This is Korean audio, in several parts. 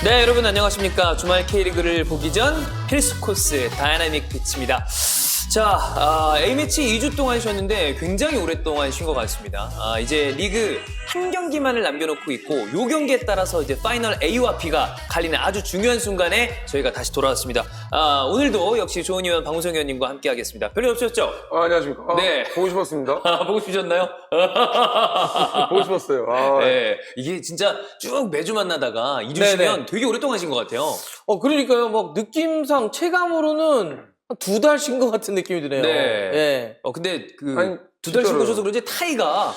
네, 여러분 안녕하십니까. 주말 K리그를 보기 전 필수 코스 다이나믹 피치입니다. 자, A매치 2주 동안 쉬었는데 굉장히 오랫동안 쉰 것 같습니다. 이제 리그 한 경기만을 남겨놓고 있고 요 경기에 따라서 이제 파이널 A와 B가 갈리는 아주 중요한 순간에 저희가 다시 돌아왔습니다. 오늘도 역시 조은 의원, 방우성 의원님과 함께 하겠습니다. 별일 없으셨죠? 안녕하십니까. 네. 보고 싶었습니다. 보고 싶으셨나요? 보고 싶었어요. 네, 이게 진짜 쭉 매주 만나다가 2주 네네. 쉬면 되게 오랫동안 쉰 것 같아요. 그러니까요. 막 느낌상 체감으로는 한 2달 쉰 것 같은 느낌이 드네요. 네. 예. 근데 아니, 두 달 쉬고 진짜로요. 오셔서 그런지 타이가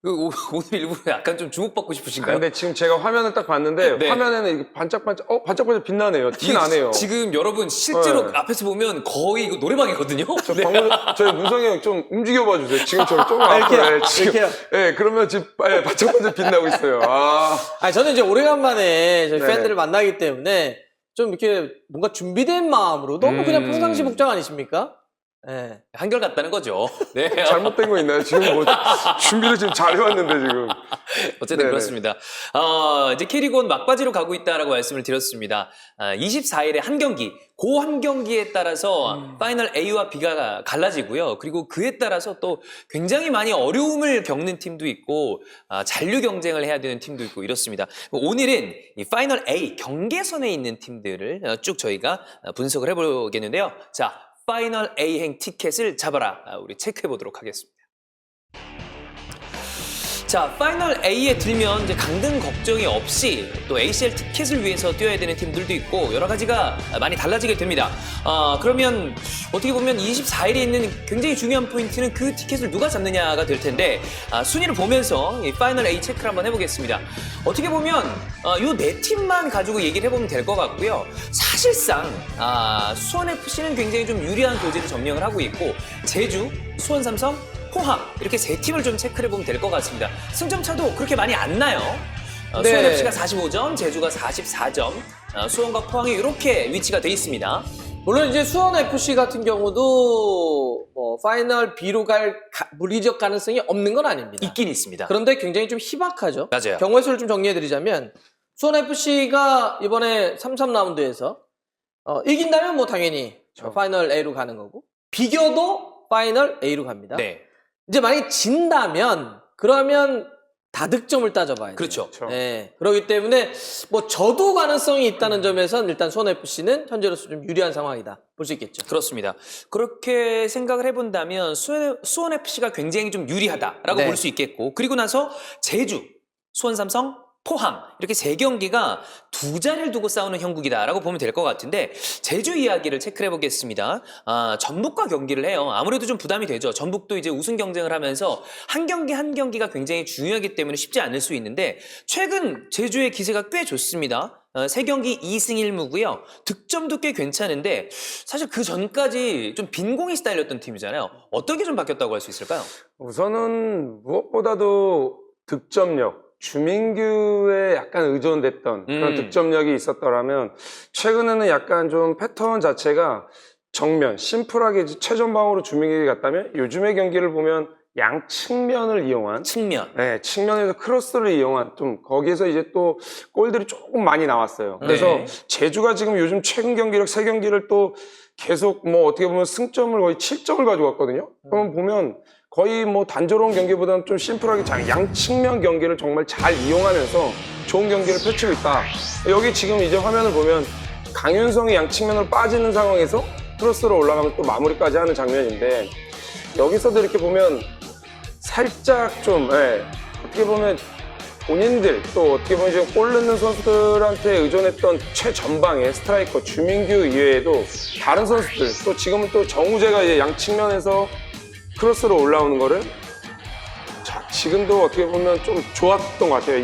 오늘 일부러 약간 좀 주목받고 싶으신가요? 근데 지금 제가 화면을 딱 봤는데 네. 화면에는 이게 반짝반짝 반짝반짝 빛나네요. 티 나네요. 지금 여러분 실제로 네. 앞에서 보면 거의 이거 노래방이거든요. 네. 저희 문성이 형 좀 움직여봐 주세요. 지금처럼 조금 이렇게요? 앞으로. 지금, 이렇게요? 네, 그러면 지금 반짝반짝 빛나고 있어요. 저는 이제 오래간만에 저희 네네. 팬들을 만나기 때문에 좀 이렇게 뭔가 준비된 마음으로 너무 그냥 평상시 복장 아니십니까? 예. 한결같다는 거죠. 네. 잘못된 거 있나요? 지금 뭐 준비를 지금 잘 해왔는데 지금. 어쨌든 네네. 그렇습니다. 이제 K리그 1 막바지로 가고 있다라고 말씀을 드렸습니다. 24일에 한 경기, 그 한 경기에 따라서 파이널 A와 B가 갈라지고요. 그리고 그에 따라서 또 굉장히 많이 어려움을 겪는 팀도 있고 잔류 경쟁을 해야 되는 팀도 있고 이렇습니다. 오늘은 이 파이널 A 경계선에 있는 팀들을 쭉 저희가 분석을 해보겠는데요. 자, 파이널 A행 티켓을 잡아라. 우리 체크해 보도록 하겠습니다. 자, 파이널 A에 들면 이제 강등 걱정이 없이 또 ACL 티켓을 위해서 뛰어야 되는 팀들도 있고 여러 가지가 많이 달라지게 됩니다. 그러면 어떻게 보면 24일에 있는 굉장히 중요한 포인트는 그 티켓을 누가 잡느냐가 될 텐데 순위를 보면서 이 파이널 A 체크를 한번 해보겠습니다. 어떻게 보면 요 네 팀만 가지고 얘기를 해보면 될 것 같고요. 사실상 수원FC는 굉장히 좀 유리한 교지를 점령을 하고 있고 제주, 수원삼성, 포항 이렇게 세 팀을 좀 체크를 해보면 될 것 같습니다. 승점 차도 그렇게 많이 안 나요. 네. 수원FC가 45점, 제주가 44점, 수원과 포항이 이렇게 위치가 돼 있습니다. 물론 이제 수원 FC 같은 경우도 뭐 파이널 B로 갈 물리적 가능성이 없는 건 아닙니다. 있긴 있습니다. 그런데 굉장히 좀 희박하죠. 맞아요. 경우의 수를 좀 정리해드리자면 수원 FC가 이번에 3-3 라운드에서 이긴다면 뭐 당연히 그렇죠. 파이널 A로 가는 거고 비겨도 파이널 A로 갑니다. 네, 이제 만약에 진다면 그러면 다득점을 따져봐야 돼요. 그렇죠. 그렇죠. 네. 그렇기 때문에 뭐 저도 가능성이 있다는 점에선 일단 수원 FC는 현재로서 좀 유리한 상황이다 볼 수 있겠죠. 그렇습니다. 그렇게 생각을 해본다면 수원FC가 굉장히 좀 유리하다라고 네. 볼 수 있겠고 그리고 나서 제주, 수원삼성, 포항 이렇게 세 경기가 두 자리를 두고 싸우는 형국이다라고 보면 될 것 같은데 제주 이야기를 체크해 보겠습니다. 전북과 경기를 해요. 아무래도 좀 부담이 되죠. 전북도 이제 우승 경쟁을 하면서 한 경기 한 경기가 굉장히 중요하기 때문에 쉽지 않을 수 있는데 최근 제주의 기세가 꽤 좋습니다. 세 경기 2승 1무고요. 득점도 꽤 괜찮은데 사실 그 전까지 좀 빈공이 스타일이었던 팀이잖아요. 어떻게 좀 바뀌었다고 할 수 있을까요? 우선은 무엇보다도 득점력. 주민규에 약간 의존됐던 그런 득점력이 있었더라면 최근에는 약간 좀 패턴 자체가 정면, 심플하게 최전방으로 주민규가 갔다면 요즘의 경기를 보면 양 측면을 이용한 측면. 네, 측면에서 크로스를 이용한 좀 거기에서 이제 또 골들이 조금 많이 나왔어요. 그래서 네. 제주가 지금 요즘 최근 경기력 세 경기를 또 계속 뭐 어떻게 보면 승점을 거의 7점을 가져갔거든요. 그러면 보면 거의 뭐 단조로운 경기보다는 좀 심플하게 양 측면 경기를 정말 잘 이용하면서 좋은 경기를 펼치고 있다. 여기 지금 이제 화면을 보면 강윤성이 양 측면으로 빠지는 상황에서 크로스로 올라가면 또 마무리까지 하는 장면인데 여기서도 이렇게 보면 살짝 좀 어떻게 보면 본인들 또 어떻게 보면 지금 골 넣는 선수들한테 의존했던 최전방의 스트라이커 주민규 이외에도 다른 선수들 또 지금은 또 정우재가 이제 양 측면에서 크로스로 올라오는 거를 자 지금도 어떻게 보면 좀 좋았던 것 같아요.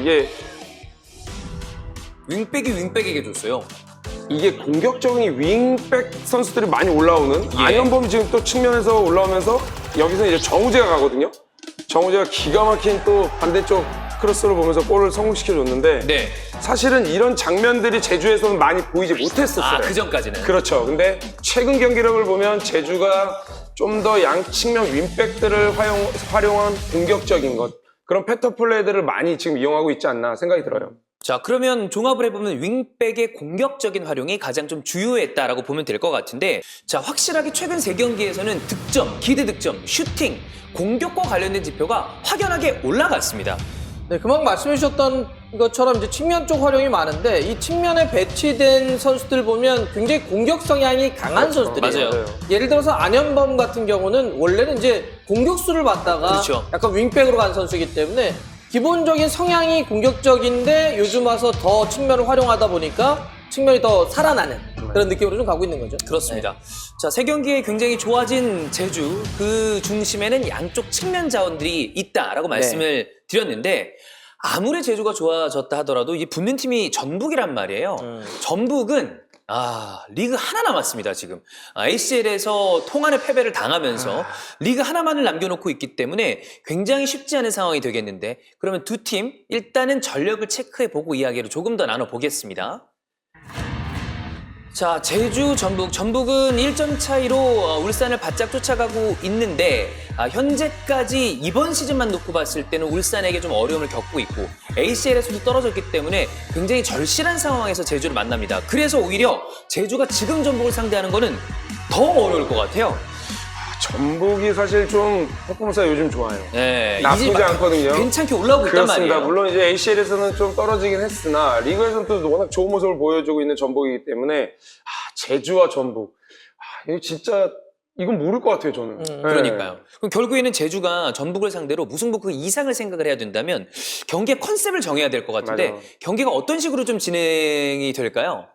윙백에게 줬어요. 이게 공격적인 윙백 선수들이 많이 올라오는 예. 안현범 지금 또 측면에서 올라오면서 여기서 이제 정우재가 가거든요. 정우재가 기가 막힌 또 반대쪽 크로스를 보면서 골을 성공시켜줬는데 네. 사실은 이런 장면들이 제주에서는 많이 보이지 못했었어요. 그 전까지는. 그렇죠. 근데 최근 경기력을 보면 제주가 좀 더 양측면 윙백들을 활용한 공격적인 것 그런 패턴 플레이들을 많이 지금 이용하고 있지 않나 생각이 들어요. 자, 그러면 종합을 해보면 윙백의 공격적인 활용이 가장 좀 주요했다라고 보면 될 것 같은데, 자, 확실하게 최근 3경기에서는 득점, 기대 득점, 슈팅, 공격과 관련된 지표가 확연하게 올라갔습니다. 네, 금방 말씀해 주셨던 것처럼 이제 측면 쪽 활용이 많은데 이 측면에 배치된 선수들 보면 굉장히 공격 성향이 강한 선수들이에요. 맞아요. 예를 들어서 안현범 같은 경우는 원래는 이제 공격수를 받다가 그렇죠. 약간 윙백으로 간 선수이기 때문에 기본적인 성향이 공격적인데 요즘 와서 더 측면을 활용하다 보니까 측면이 더 살아나는 그런 느낌으로 좀 가고 있는 거죠. 그렇습니다. 자, 3경기에 굉장히 좋아진 제주, 그 중심에는 양쪽 측면 자원들이 있다라고 말씀을 드렸는데, 아무리 제주가 좋아졌다 하더라도 이 붙는 팀이 전북이란 말이에요. 전북은 리그 하나 남았습니다, 지금. ACL에서 통안의 패배를 당하면서 리그 하나만을 남겨놓고 있기 때문에 굉장히 쉽지 않은 상황이 되겠는데, 그러면 두 팀 일단은 전력을 체크해보고 이야기를 조금 더 나눠보겠습니다. 자, 제주, 전북은 1점 차이로 울산을 바짝 쫓아가고 있는데, 현재까지 이번 시즌만 놓고 봤을 때는 울산에게 좀 어려움을 겪고 있고 ACL에서도 떨어졌기 때문에 굉장히 절실한 상황에서 제주를 만납니다. 그래서 오히려 제주가 지금 전북을 상대하는 거는 더 어려울 것 같아요. 전북이 사실 좀 퍼포먼스가 요즘 좋아요. 네, 나쁘지 이제 않거든요. 괜찮게 올라오고 있단 그렇습니다. 말이에요. 물론 이제 ACL에서는 좀 떨어지긴 했으나 리그에서는 또 워낙 좋은 모습을 보여주고 있는 전북이기 때문에 제주와 전북 이거 진짜 이건 모를 것 같아요, 저는. 네. 그러니까요. 그럼 결국에는 제주가 전북을 상대로 무승부 그 이상을 생각을 해야 된다면 경기의 컨셉을 정해야 될 것 같은데, 맞아요. 경기가 어떤 식으로 좀 진행이 될까요?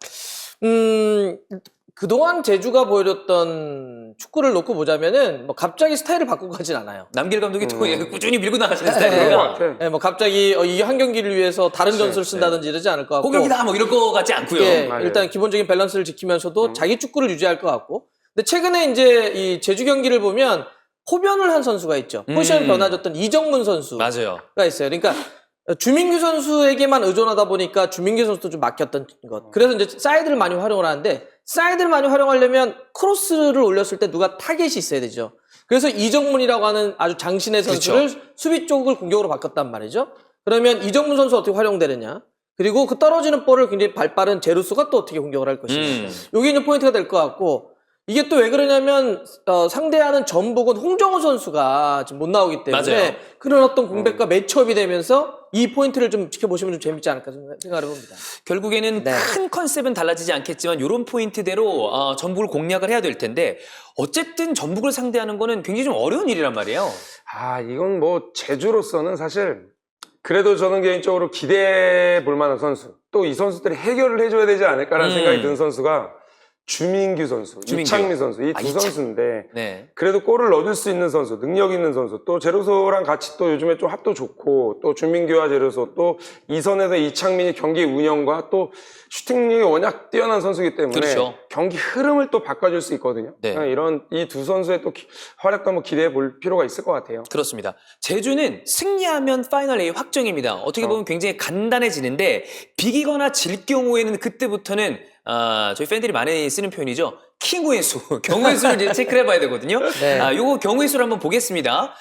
그동안 제주가 보여줬던 축구를 놓고 보자면은 뭐 갑자기 스타일을 바꾸고 가진 않아요. 남길 감독이 또 꾸준히 밀고 나가시는 그런 것 스타일이니까 같아. 네, 뭐 갑자기 이 한 경기를 위해서 다른 전술을 쓴다든지 이러지 않을 것 같고. 공격이다 뭐 이럴 것 같지 않고요. 예, 맞아요. 일단 기본적인 밸런스를 지키면서도 자기 축구를 유지할 것 같고. 근데 최근에 이제 이 제주 경기를 보면 호변을 한 선수가 있죠. 포지션 변화줬던 이정문 선수가 맞아요. 있어요. 그러니까 주민규 선수에게만 의존하다 보니까 주민규 선수도 좀 막혔던 것. 그래서 이제 사이드를 많이 활용을 하는데, 사이드를 많이 활용하려면 크로스를 올렸을 때 누가 타겟이 있어야 되죠. 그래서 이정문이라고 하는 아주 장신의 선수를 그렇죠. 수비 쪽을 공격으로 바꿨단 말이죠. 그러면 이정문 선수 어떻게 활용되느냐? 그리고 그 떨어지는 볼을 굉장히 발빠른 제루스가 또 어떻게 공격을 할 것이냐. 이게 이제 포인트가 될 것 같고, 이게 또 왜 그러냐면 상대하는 전북은 홍정호 선수가 지금 못 나오기 때문에 맞아요. 그런 어떤 공백과 매치업이 되면서 이 포인트를 좀 지켜보시면 좀 재밌지 않을까 생각을 해봅니다. 결국에는 네. 큰 컨셉은 달라지지 않겠지만 이런 포인트대로 전북을 공략을 해야 될 텐데, 어쨌든 전북을 상대하는 거는 굉장히 좀 어려운 일이란 말이에요. 이건 뭐 제주로서는 사실 그래도 저는 개인적으로 기대해 볼 만한 선수, 또 이 선수들이 해결을 해줘야 되지 않을까라는 생각이 드는 선수가 주민규 선수, 이창민 선수, 이 두 선수인데, 네. 그래도 골을 넣어줄 수 있는 선수, 능력 있는 선수, 또 제루소랑 같이 또 요즘에 좀 합도 좋고, 또 주민규와 제루소, 또 이선에서 이창민이 경기 운영과 또 슈팅력이 워낙 뛰어난 선수이기 때문에 그렇죠. 경기 흐름을 또 바꿔줄 수 있거든요. 네. 이런 이 두 선수의 또 활약도 한번 기대해 볼 필요가 있을 것 같아요. 그렇습니다. 제주는 승리하면 파이널 A 확정입니다. 어떻게 보면 굉장히 간단해지는데, 비기거나 질 경우에는 그때부터는 저희 팬들이 많이 쓰는 표현이죠. 킹구의 수, 경우의 수를 이제 체크를 해봐야 되거든요. 네. 요거 경우의 수를 한번 보겠습니다.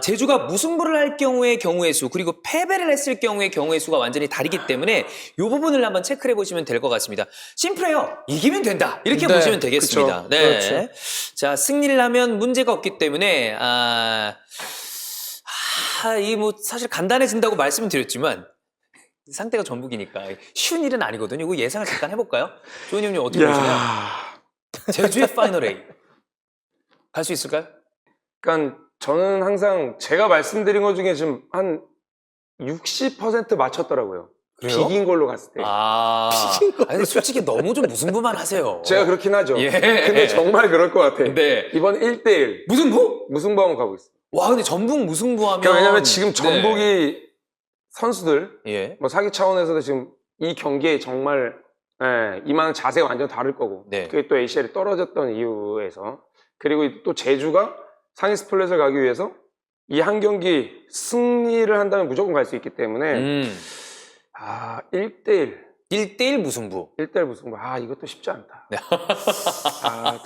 제주가 무승부를 할 경우의 경우의 수, 그리고 패배를 했을 경우의 경우의 수가 완전히 다르기 때문에 이 부분을 한번 체크를 해보시면 될 것 같습니다. 심플해요. 이기면 된다. 이렇게 네, 보시면 되겠습니다. 그쵸. 네. 그렇죠. 자, 승리를 하면 문제가 없기 때문에, 이 뭐 사실 간단해진다고 말씀을 드렸지만, 상대가 전북이니까 쉬운 일은 아니거든요. 이거 예상을 잠깐 해볼까요? 조은이 형님 어떻게 보시나요? 제주의 파이널 A 갈 수 있을까요? 그러니까 저는 항상 제가 말씀드린 것 중에 지금 한 60% 맞췄더라고요. 그래요? 비긴 걸로 갔을 때. 근데 솔직히 너무 좀 무승부만 하세요. 제가 그렇긴 하죠. 예. 근데 정말 그럴 것 같아. 네. 이번 1대1 무승부? 무승부 한번 가고 있어요. 와, 근데 전북 무승부하면. 그러니까 왜냐면 지금 네. 전북이 선수들, 예. 뭐 사기 차원에서도 지금 이 경기에 정말 임하는 자세가 완전 다를 거고. 네. 그게 또 ACL이 떨어졌던 이유에서. 그리고 또 제주가 상위 스플릿을 가기 위해서 이 한 경기 승리를 한다면 무조건 갈 수 있기 때문에 1대1. 1대1 무승부. 1대1 무승부. 이것도 쉽지 않다.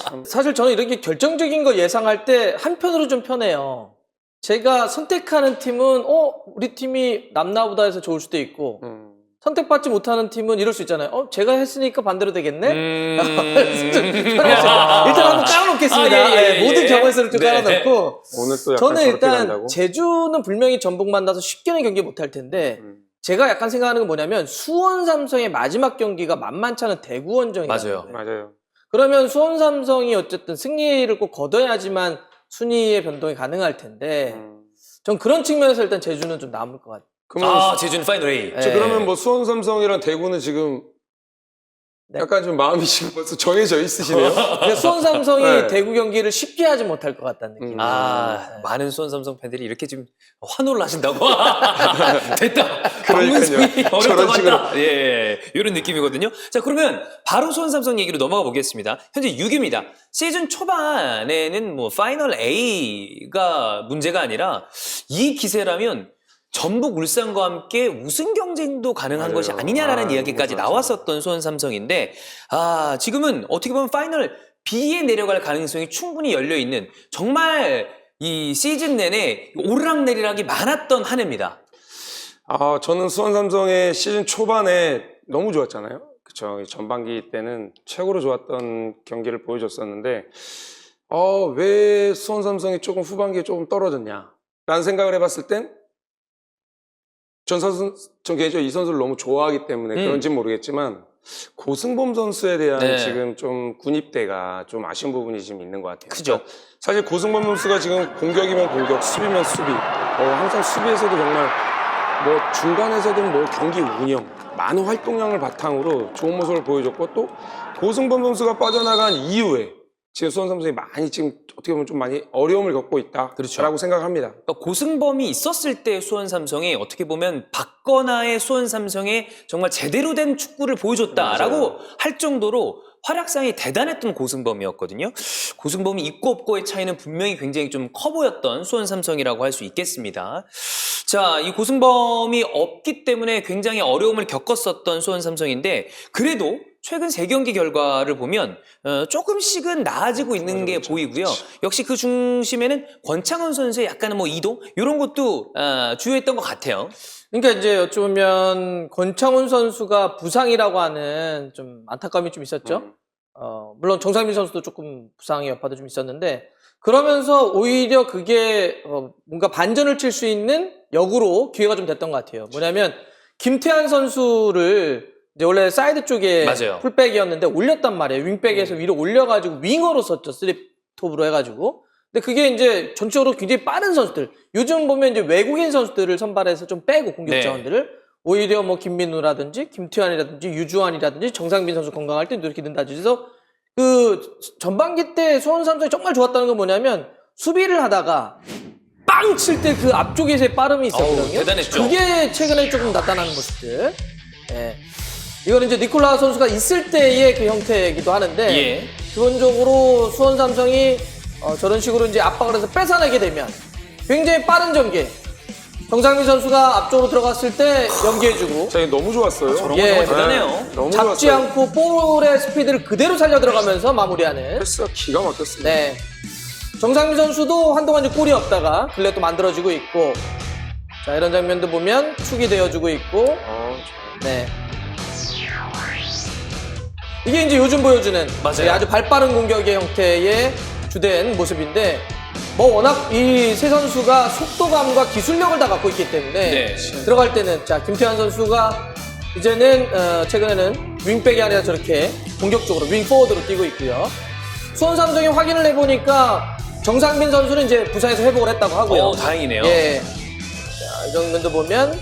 참. 사실 저는 이렇게 결정적인 거 예상할 때 한편으로 좀 편해요. 제가 선택하는 팀은 우리 팀이 남나보다 해서 좋을 수도 있고 선택받지 못하는 팀은 이럴 수 있잖아요. 제가 했으니까 반대로 되겠네? 일단 한번 깔아놓겠습니다. 모든 경우에서를 좀 깔아놓고. 오늘 또 약간 저는 저렇게 일단 간다고? 제주는 분명히 전북 만나서 쉽게는 경기 못할 텐데 제가 약간 생각하는 건 뭐냐면 수원 삼성의 마지막 경기가 만만치 않은 대구 원정이에요. 맞아요. 그러면 수원 삼성이 어쨌든 승리를 꼭 거둬야지만 순위의 변동이 가능할 텐데 전 그런 측면에서 일단 제주는 좀 남을 것 같아요. 그러면 제주는 파이널 A. 그러면 뭐 수원 삼성이랑 대구는 지금 네. 약간 좀 마음이 지금 벌써 정해져 있으시네요. 근데 수원 삼성이 네. 대구 경기를 쉽게 하지 못할 것 같다는 느낌. 많은 수원 삼성 팬들이 이렇게 지금 환호를 하신다고? 됐다. 그러니까요. 어렵다고 저런 식으로. 한다. 예, 이런 느낌이거든요. 자, 그러면 바로 수원 삼성 얘기로 넘어가 보겠습니다. 현재 6위입니다. 시즌 초반에는 뭐 파이널 A가 문제가 아니라 이 기세라면 전북, 울산과 함께 우승 경쟁도 가능한 맞아요. 것이 아니냐라는 이야기까지 맞아요. 나왔었던 수원 삼성인데, 지금은 어떻게 보면 파이널 B에 내려갈 가능성이 충분히 열려 있는 정말 이 시즌 내내 오르락내리락이 많았던 한 해입니다. 저는 수원 삼성의 시즌 초반에 너무 좋았잖아요. 그쵸. 전반기 때는 최고로 좋았던 경기를 보여줬었는데, 왜 수원 삼성이 조금 후반기에 조금 떨어졌냐? 라는 생각을 해봤을 땐, 전 개인적으로 이 선수를 너무 좋아하기 때문에 그런지 모르겠지만, 고승범 선수에 대한 네. 지금 좀 군입대가 좀 아쉬운 부분이 지금 있는 것 같아요. 크죠. 사실 고승범 선수가 지금 공격이면 공격, 수비면 수비, 항상 수비에서도 정말 뭐 중간에서든 뭐 경기 운영, 많은 활동량을 바탕으로 좋은 모습을 보여줬고 또 고승범 선수가 빠져나간 이후에 지금 수원 삼성이 많이 지금 어떻게 보면 좀 많이 어려움을 겪고 있다라고 그렇죠. 생각합니다. 그러니까 고승범이 있었을 때 수원 삼성이 어떻게 보면 박건아의 수원 삼성에 정말 제대로 된 축구를 보여줬다라고 맞아요. 할 정도로 활약상이 대단했던 고승범이었거든요. 고승범이 있고 없고의 차이는 분명히 굉장히 좀 커 보였던 수원 삼성이라고 할 수 있겠습니다. 자, 이 고승범이 없기 때문에 굉장히 어려움을 겪었었던 수원 삼성인데 그래도 최근 3경기 결과를 보면 조금씩은 나아지고 있는 게 보이고요. 역시 그 중심에는 권창훈 선수의 약간은 뭐 이동 이런 것도 주요했던 것 같아요. 그러니까 이제 어쩌면 권창훈 선수가 부상이라고 하는 좀 안타까움이 좀 있었죠. 물론 정상민 선수도 조금 부상의 여파도 좀 있었는데 그러면서 오히려 그게 뭔가 반전을 칠 수 있는 역으로 기회가 좀 됐던 것 같아요. 뭐냐면 김태환 선수를 이제 원래 사이드 쪽에 맞아요. 풀백이었는데 올렸단 말이에요. 윙백에서 위로 올려가지고 윙어로 썼죠. 3톱으로 해가지고. 근데 그게 이제 전체적으로 굉장히 빠른 선수들. 요즘 보면 이제 외국인 선수들을 선발해서 좀 빼고 공격 네. 자원들을 오히려 뭐 김민우라든지 김태환이라든지 유주환이라든지 정상빈 선수 건강할 때 이렇게 든다든지 해서 그 전반기 때 수원 삼성이 정말 좋았다는 건 뭐냐면 수비를 하다가 빵 칠 때 그 앞쪽에서의 빠름이 있었거든요. 대단했죠. 그게 최근에 조금 나타나는 모습들. 예. 이거는 이제 니콜라 선수가 있을 때의 그 형태이기도 하는데 예. 기본적으로 수원 삼성이 저런 식으로 이제 압박을 해서 뺏어내게 되면 굉장히 빠른 전개. 정상민 선수가 앞쪽으로 들어갔을 때 연기해주고 자, 이거 너무 좋았어요. 저런 거 예. 정말 대단해요. 너무 잡지 좋았어요. 않고 볼의 스피드를 그대로 살려 들어가면서 마무리하는. 패스가 기가 막혔습니다. 네. 정상민 선수도 한동안 이제 골이 없다가 근래 또 만들어지고 있고 자 이런 장면도 보면 축이 되어주고 있고 네. 이게 이제 요즘 보여주는 맞아요. 아주 발빠른 공격의 형태의 주된 모습인데 뭐 워낙 이 세 선수가 속도감과 기술력을 다 갖고 있기 때문에 네. 들어갈 때는 자 김태환 선수가 이제는 최근에는 윙백이 아니라 저렇게 공격적으로 윙포워드로 뛰고 있고요. 수원 삼성이 확인을 해보니까 정상빈 선수는 이제 부상에서 회복을 했다고 하고요. 다행이네요. 예. 자, 이 장면도 보면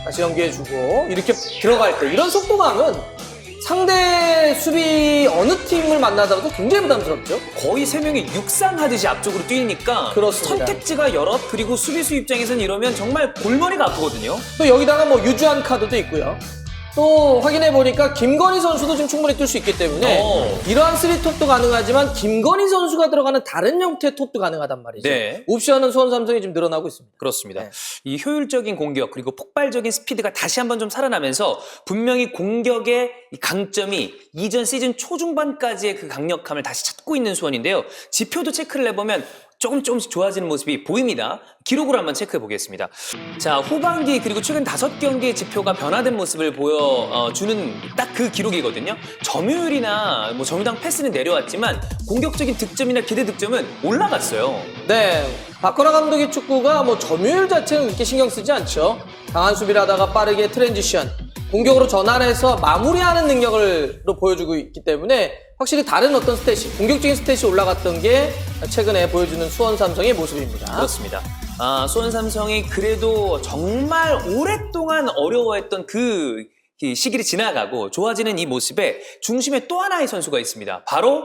다시 연기해주고 이렇게 들어갈 때 이런 속도감은 상대 수비 어느 팀을 만나더라도 굉장히 부담스럽죠. 거의 3명이 육상하듯이 앞쪽으로 뛰니까 그렇습니다. 선택지가 여럿 그리고 수비수 입장에서는 이러면 정말 골머리가 아프거든요. 또 여기다가 뭐 유주한 카드도 있고요. 또 확인해 보니까 김건희 선수도 지금 충분히 뛸 수 있기 때문에 이러한 3톱도 가능하지만 김건희 선수가 들어가는 다른 형태의 톱도 가능하단 말이죠. 네. 옵션은 수원 삼성이 지금 늘어나고 있습니다. 그렇습니다. 네. 이 효율적인 공격 그리고 폭발적인 스피드가 다시 한번 좀 살아나면서 분명히 공격의 이 강점이 이전 시즌 초중반까지의 그 강력함을 다시 찾고 있는 수원인데요. 지표도 체크를 해보면 조금씩 좋아지는 모습이 보입니다. 기록으로 한번 체크해 보겠습니다. 자, 후반기 그리고 최근 5경기의 지표가 변화된 모습을 보여주는 딱 그 기록이거든요. 점유율이나 뭐 점유당 패스는 내려왔지만 공격적인 득점이나 기대 득점은 올라갔어요. 네, 박건하 감독의 축구가 뭐 점유율 자체는 그렇게 신경 쓰지 않죠. 강한 수비를 하다가 빠르게 트랜지션, 공격으로 전환해서 마무리하는 능력을 보여주고 있기 때문에 확실히 다른 어떤 스탯이, 공격적인 스탯이 올라갔던 게 최근에 보여주는 수원 삼성의 모습입니다. 그렇습니다. 수원 삼성이 그래도 정말 오랫동안 어려워했던 그 시기를 지나가고 좋아지는 이 모습에 중심에 또 하나의 선수가 있습니다. 바로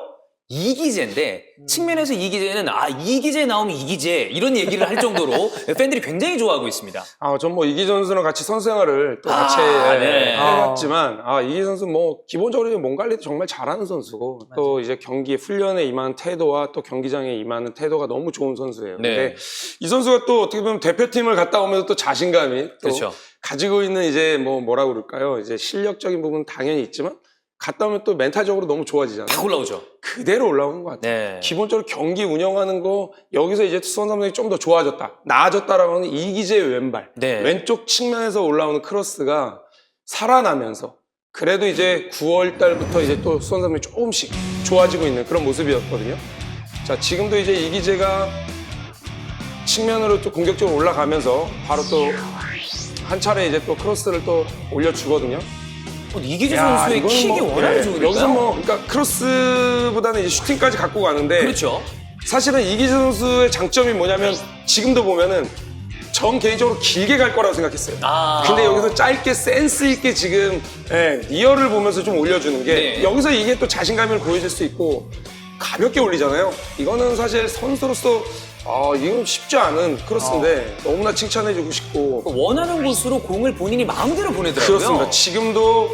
이기재인데 측면에서 이기재는 이기재 나오면 이기재 이런 얘기를 할 정도로 팬들이 굉장히 좋아하고 있습니다. 전 뭐 이기 선수랑 같이 선수 생활을 또 같이 네. 해봤지만 이기 선수 뭐 기본적으로 몸 관리도 정말 잘하는 선수고 또 이제 경기 훈련에 임하는 태도와 또 경기장에 임하는 태도가 너무 좋은 선수예요. 네. 근데 이 선수가 또 어떻게 보면 대표팀을 갔다 오면서 또 자신감이 또 그렇죠. 가지고 있는 이제 뭐라고 그럴까요? 이제 실력적인 부분은 당연히 있지만 갔다 오면 또 멘탈적으로 너무 좋아지잖아요. 딱 올라오죠. 그대로 올라오는 것 같아요. 네. 기본적으로 경기 운영하는 거 여기서 이제 수원 삼성이 좀 더 좋아졌다, 나아졌다라고 하는 이기재 왼발, 네. 왼쪽 측면에서 올라오는 크로스가 살아나면서 그래도 이제 9월 달부터 이제 또 수원 삼성이 조금씩 좋아지고 있는 그런 모습이었거든요. 자, 지금도 이제 이기재가 측면으로 또 공격적으로 올라가면서 바로 또 한 차례 이제 또 크로스를 또 올려주거든요. 이기재 선수의 이거는 킥이 워낙에 좋으니까요. 여기서 그러니까 크로스보다는 이제 슈팅까지 갖고 가는데 그렇죠. 사실은 이기재 선수의 장점이 뭐냐면 지금도 보면은 전 개인적으로 길게 갈 거라고 생각했어요. 근데 여기서 짧게 센스 있게 지금 리어를 보면서 좀 올려주는 게 네. 여기서 이게 또 자신감을 보여줄 수 있고 가볍게 올리잖아요. 이거는 사실 선수로서 이건 쉽지 않은 크로스인데 너무나 칭찬해주고 싶고 원하는 곳으로 공을 본인이 마음대로 보내더라고요. 그렇습니다. 지금도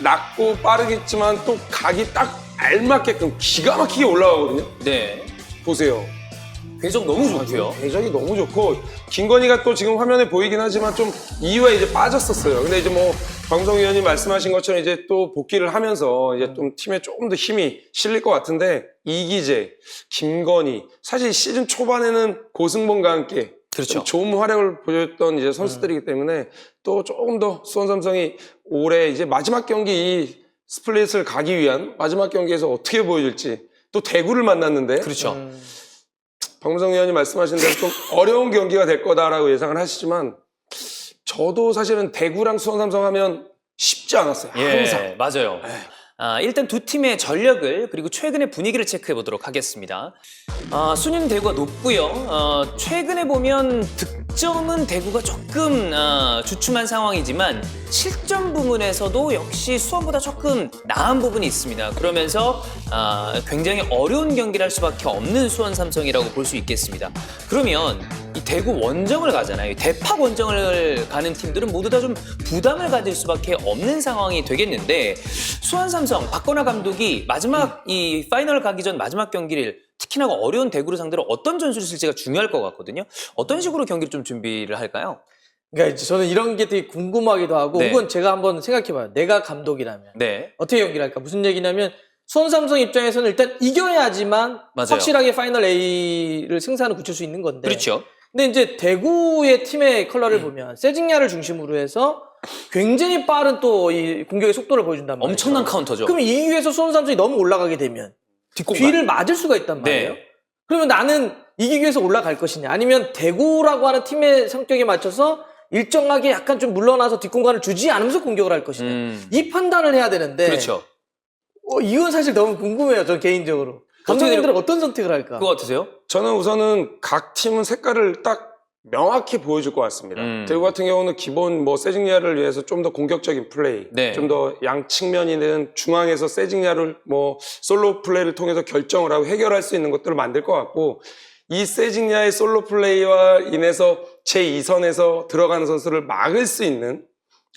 낮고 빠르겠지만 또 각이 딱 알맞게끔 기가 막히게 올라가거든요. 네. 보세요. 궤적 너무 좋고요. 궤적이 너무 좋고 김건희가 또 지금 화면에 보이긴 하지만 좀 이후에 이제 빠졌었어요. 근데 이제 뭐 방송위원이 말씀하신 것처럼 이제 또 복귀를 하면서 이제 좀 팀에 조금 더 힘이 실릴 것 같은데 이기재, 김건희 사실 시즌 초반에는 고승범과 함께 그렇죠. 좀 좋은 활약을 보여줬던 이제 선수들이기 때문에 또 조금 더 수원 삼성이 올해 이제 마지막 경기 이 스플릿을 가기 위한 마지막 경기에서 어떻게 보여줄지 또 대구를 만났는데 그렇죠. 방송 위원이 말씀하신 대로 좀 어려운 경기가 될 거다라고 예상을 하시지만 저도 사실은 대구랑 수원 삼성 하면 쉽지 않았어요. 항상. 예, 맞아요. 일단 두 팀의 전력을 그리고 최근의 분위기를 체크해 보도록 하겠습니다. 순위는 대구가 높고요. 최근에 보면 득점은 대구가 조금 주춤한 상황이지만 실점 부분에서도 역시 수원보다 조금 나은 부분이 있습니다. 그러면서 굉장히 어려운 경기를 할 수밖에 없는 수원 삼성이라고 볼 수 있겠습니다. 그러면 이 대구 원정을 가잖아요. 대팍 원정을 가는 팀들은 모두 다 좀 부담을 가질 수밖에 없는 상황이 되겠는데 수원 삼성 박건하 감독이 마지막 이 파이널 가기 전 마지막 경기를 특히나 어려운 대구를 상대로 어떤 전술을 쓸지가 중요할 것 같거든요. 어떤 식으로 경기를 좀 준비를 할까요? 그러니까 이제 저는 이런 게 되게 궁금하기도 하고 네. 혹은 제가 한번 생각해봐요. 내가 감독이라면 네. 어떻게 경기를 할까? 무슨 얘기냐면 수원 삼성 입장에서는 일단 이겨야지만 맞아요. 확실하게 파이널 A를 승산을 굳힐 수 있는 건데 그렇죠. 근데 이제 대구의 팀의 컬러를 보면 세징야를 중심으로 해서 굉장히 빠른 또 이 공격의 속도를 보여준단 말이에요. 엄청난 카운터죠. 그럼 이 기회에서 수원 삼성이 너무 올라가게 되면 뒷공간. 뒤를 맞을 수가 있단 말이에요. 네. 그러면 나는 이기기 위해서 올라갈 것이냐 아니면 대구라고 하는 팀의 성격에 맞춰서 일정하게 약간 좀 물러나서 뒷공간을 주지 않으면서 공격을 할 것이냐 이 판단을 해야 되는데 그렇죠. 이건 사실 너무 궁금해요. 전 개인적으로 감독님들은 어떤 선택을 할까? 그거 같으세요? 저는 우선은 각 팀은 색깔을 딱 명확히 보여줄 것 같습니다. 대구 같은 경우는 기본 뭐 세징야를 위해서 좀 더 공격적인 플레이, 네. 좀 더 양 측면이든 중앙에서 세징야를 뭐 솔로 플레이를 통해서 결정을 하고 해결할 수 있는 것들을 만들 것 같고 이 세징야의 솔로 플레이와 인해서 제2선에서 들어가는 선수를 막을 수 있는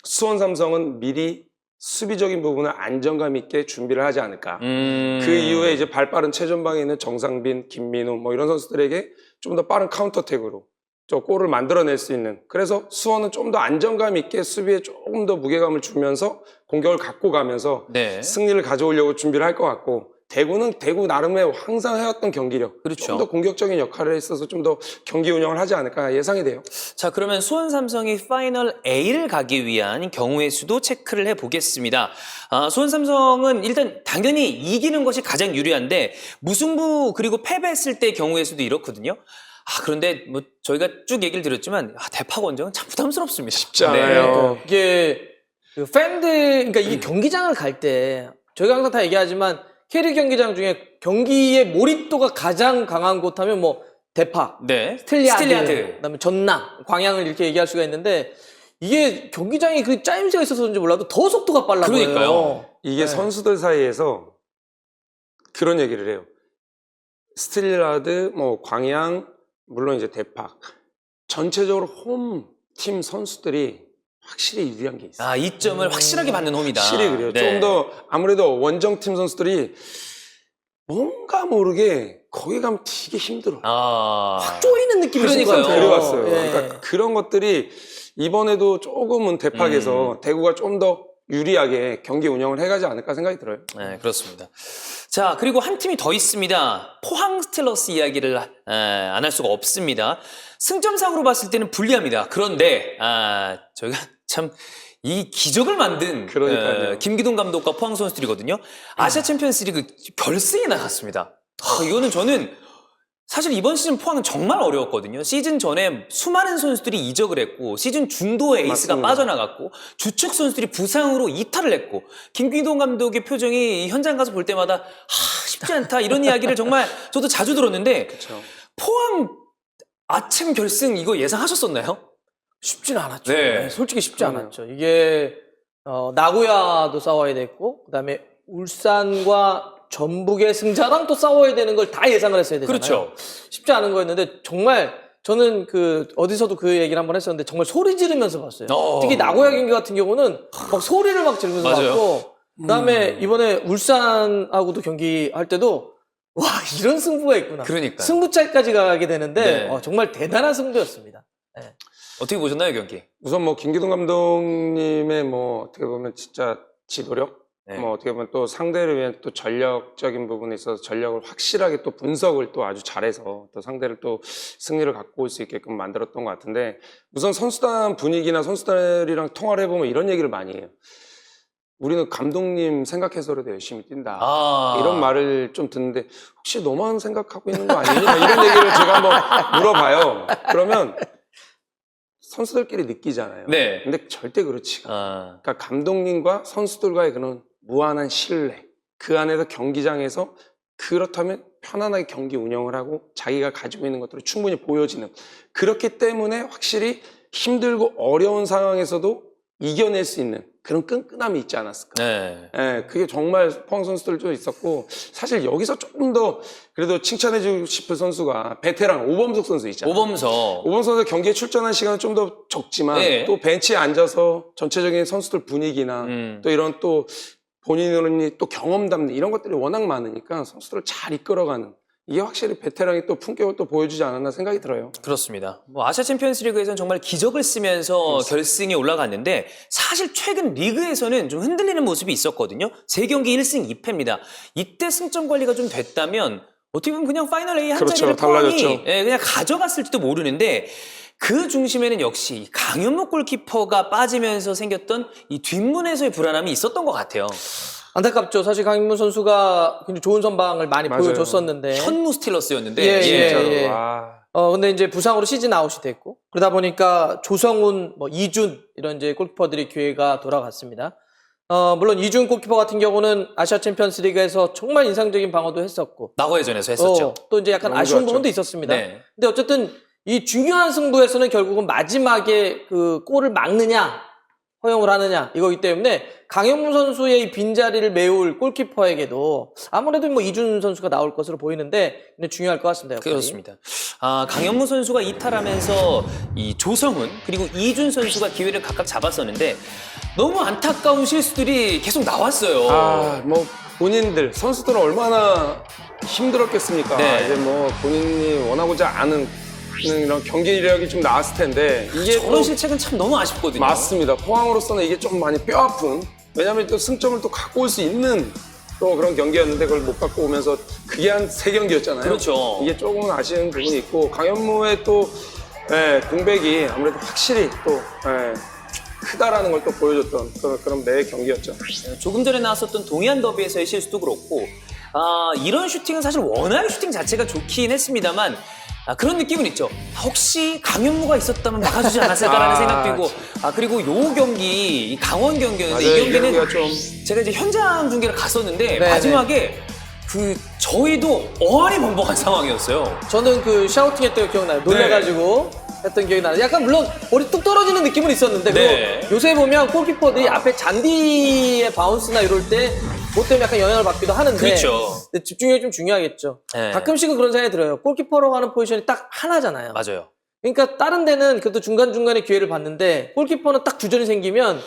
수원 삼성은 미리 수비적인 부분을 안정감 있게 준비를 하지 않을까. 그 이후에 이제 발빠른 최전방에 있는 정상빈, 김민우 뭐 이런 선수들에게 좀 더 빠른 카운터택으로 저 골을 만들어낼 수 있는. 그래서 수원은 좀 더 안정감 있게 수비에 조금 더 무게감을 주면서 공격을 갖고 가면서 네. 승리를 가져오려고 준비를 할 것 같고 대구는 대구 나름의 항상 해왔던 경기력. 그렇죠. 좀 더 공격적인 역할을 했어서 좀 더 경기 운영을 하지 않을까 예상이 돼요. 자, 그러면 수원 삼성이 파이널 A를 가기 위한 경우의 수도 체크를 해보겠습니다. 수원 삼성은 일단 당연히 이기는 것이 가장 유리한데 무승부 그리고 패배했을 때 경우의 수도 이렇거든요. 그런데 뭐 저희가 쭉 얘기를 드렸지만 대파 원정은 참 부담스럽습니다. 쉽지 않아요. 그러니까 이게 그 팬들, 그러니까 이게 경기장을 갈 때 저희가 항상 다 얘기하지만 K리그 경기장 중에 경기의 몰입도가 가장 강한 곳 하면 뭐 대파, 네. 스틸리아드, 그다음에 전남, 광양을 이렇게 얘기할 수가 있는데 이게 경기장이 그 짜임새가 있어서 그런지 몰라도 더 속도가 빨라 그러니까요. 보여요. 이게 선수들 사이에서 그런 얘기를 해요. 스틸라드, 뭐 광양, 물론 이제 대팍 전체적으로 홈팀 선수들이 확실히 유리한 게 있어요. 이점을 확실하게 받는 홈이다. 확실히 그래요. 네. 좀 더 아무래도 원정팀 선수들이 뭔가 모르게 거기 가면 되게 힘들어요. 확 쪼이는 느낌이 있는 것 그러니까요. 같아요. 내려갔어요. 예. 그러니까 그런 것들이 이번에도 조금은 대팍에서 대구가 좀 더 유리하게 경기 운영을 해가지 않을까 생각이 들어요. 네, 그렇습니다. 자, 그리고 한 팀이 더 있습니다. 포항 스틸러스 이야기를 안 할 수가 없습니다. 승점상으로 봤을 때는 불리합니다. 그런데 저희가 참 이 기적을 만든 그러니까요. 김기동 감독과 포항 선수들이거든요. 아시아 챔피언스리그 결승에 나갔습니다. 이거는 저는 사실 이번 시즌 포항은 정말 어려웠거든요. 시즌 전에 수많은 선수들이 이적을 했고 시즌 중도에 에이스가 맞습니다. 빠져나갔고 주축 선수들이 부상으로 이탈을 했고 김기동 감독의 표정이 현장 가서 볼 때마다 쉽지 않다 이런 이야기를 정말 저도 자주 들었는데 그렇죠. 포항 아침 결승 이거 예상하셨었나요? 쉽진 않았죠. 네. 네, 솔직히 쉽지 그럼요. 않았죠. 이게 나고야도 싸워야 됐고 그다음에 울산과 전북의 승자랑 또 싸워야 되는 걸 다 예상을 했어야 되잖아요. 그렇죠. 쉽지 않은 거였는데 정말 저는 그 어디서도 그 얘기를 한번 했었는데 정말 소리 지르면서 봤어요. 특히 나고야 경기 같은 경우는 막 소리를 막 지르면서 맞아요. 봤고 그다음에 이번에 울산하고도 경기할 때도 와 이런 승부가 있구나. 그러니까요. 승부차기까지 가게 되는데 네. 정말 대단한 승부였습니다. 네. 어떻게 보셨나요 경기? 우선 뭐 김기동 감독님의 뭐 어떻게 보면 진짜 지도력, 네. 뭐 어떻게 보면 또 상대를 위한 또 전력적인 부분에 있어서 전력을 확실하게 또 분석을 또 아주 잘해서 또 상대를 또 승리를 갖고 올 수 있게끔 만들었던 것 같은데 우선 선수단 분위기나 선수들이랑 통화를 해보면 이런 얘기를 많이 해요. 우리는 감독님 생각해서라도 열심히 뛴다. 이런 말을 좀 듣는데 혹시 너만 생각하고 있는 거 아니니? 이런 얘기를 제가 한번 물어봐요. 그러면 선수들끼리 느끼잖아요. 네. 근데 절대 그렇지가 않아요. 그러니까 감독님과 선수들과의 그런 무한한 신뢰, 그 안에서 경기장에서 그렇다면 편안하게 경기 운영을 하고 자기가 가지고 있는 것들을 충분히 보여지는 그렇기 때문에 확실히 힘들고 어려운 상황에서도 이겨낼 수 있는 그런 끈끈함이 있지 않았을까. 네. 예, 그게 정말 포항 선수들도 있었고 사실 여기서 조금 더 그래도 칭찬해주고 싶은 선수가 베테랑 오범석 선수 있잖아요. 오범석. 오범석 선수 경기에 출전한 시간은 좀 더 적지만 네. 또 벤치에 앉아서 전체적인 선수들 분위기나 또 이런 또 본인이 또 경험 담는 이런 것들이 워낙 많으니까 선수들을 잘 이끌어가는 이게 확실히 베테랑이 또 품격을 또 보여주지 않았나 생각이 들어요. 그렇습니다. 뭐 아시아 챔피언스리그에서는 정말 기적을 쓰면서 결승에 올라갔는데 사실 최근 리그에서는 좀 흔들리는 모습이 있었거든요. 3경기 1승 2패입니다. 이때 승점 관리가 좀 됐다면 어떻게 보면 그냥 파이널 A 한 그렇죠. 자리를 포항이 달라졌죠. 그냥 가져갔을지도 모르는데 그 중심에는 역시 강현무 골키퍼가 빠지면서 생겼던 이 뒷문에서의 불안함이 있었던 것 같아요. 안타깝죠. 사실 강인문 선수가 굉장히 좋은 선방을 많이 맞아요. 보여줬었는데. 현무 스틸러스였는데 예, 진짜로. 예. 와. 근데 이제 부상으로 시즌 아웃이 됐고 그러다 보니까 조성훈, 뭐 이준 이런 이제 골키퍼들이 기회가 돌아갔습니다. 물론 이준 골키퍼 같은 경우는 아시아 챔피언스리그에서 정말 인상적인 방어도 했었고 나고야전에서 했었죠. 또 이제 약간 너무 아쉬운 좋았죠. 부분도 있었습니다. 네. 근데 어쨌든 이 중요한 승부에서는 결국은 마지막에 그 골을 막느냐 허용을 하느냐 이거기 때문에 강현무 선수의 이 빈자리를 메울 골키퍼에게도 아무래도 뭐 이준 선수가 나올 것으로 보이는데 근데 중요할 것 같습니다. 역할이. 그렇습니다. 강현무 선수가 이탈하면서 이 조성훈 그리고 이준 선수가 기회를 각각 잡았었는데 너무 안타까운 실수들이 계속 나왔어요. 뭐 본인들 선수들은 얼마나 힘들었겠습니까? 네. 이제 뭐 본인이 원하고자 않은 이런 경기력이 좀 나왔을 텐데 이게 저런 또 실책은 참 너무 아쉽거든요. 맞습니다. 포항으로서는 이게 좀 많이 뼈아픈 왜냐하면 또 승점을 또 갖고 올 수 있는 또 그런 경기였는데 그걸 못 갖고 오면서 그게 한 3경기였잖아요. 그렇죠. 이게 조금은 아쉬운 부분이 있고 강현무의 또 공백이 아무래도 확실히 또 크다라는 걸 또 보여줬던 그런 매 경기였죠. 조금 전에 나왔었던 동해안 더비에서의 실수도 그렇고 이런 슈팅은 사실 워낙 슈팅 자체가 좋긴 했습니다만 그런 느낌은 있죠. 혹시 강현무가 있었다면 막아주지 않았을까라는 생각도 있고 그리고 요 경기 이 강원 경기였는데 맞아요, 이 경기는 경기가 좀 제가 이제 현장 중계를 갔었는데 네, 마지막에 저희도 어안이 벙벙한 상황이었어요. 저는 그 샤우팅 했던 거 기억나요. 놀래가지고 했던 기억이 나요. 약간 물론 머리 뚝 떨어지는 느낌은 있었는데 네. 그리고 요새 보면 골키퍼들이 앞에 잔디의 바운스나 이럴 때 그것 때문에 약간 영향을 받기도 하는데 그렇죠. 근데 집중력이 좀 중요하겠죠. 네. 가끔씩은 그런 생각이 들어요. 골키퍼로 하는 포지션이 딱 하나잖아요. 맞아요. 그러니까 다른 데는 그래도 중간중간에 기회를 받는데 골키퍼는 딱 주전이 생기면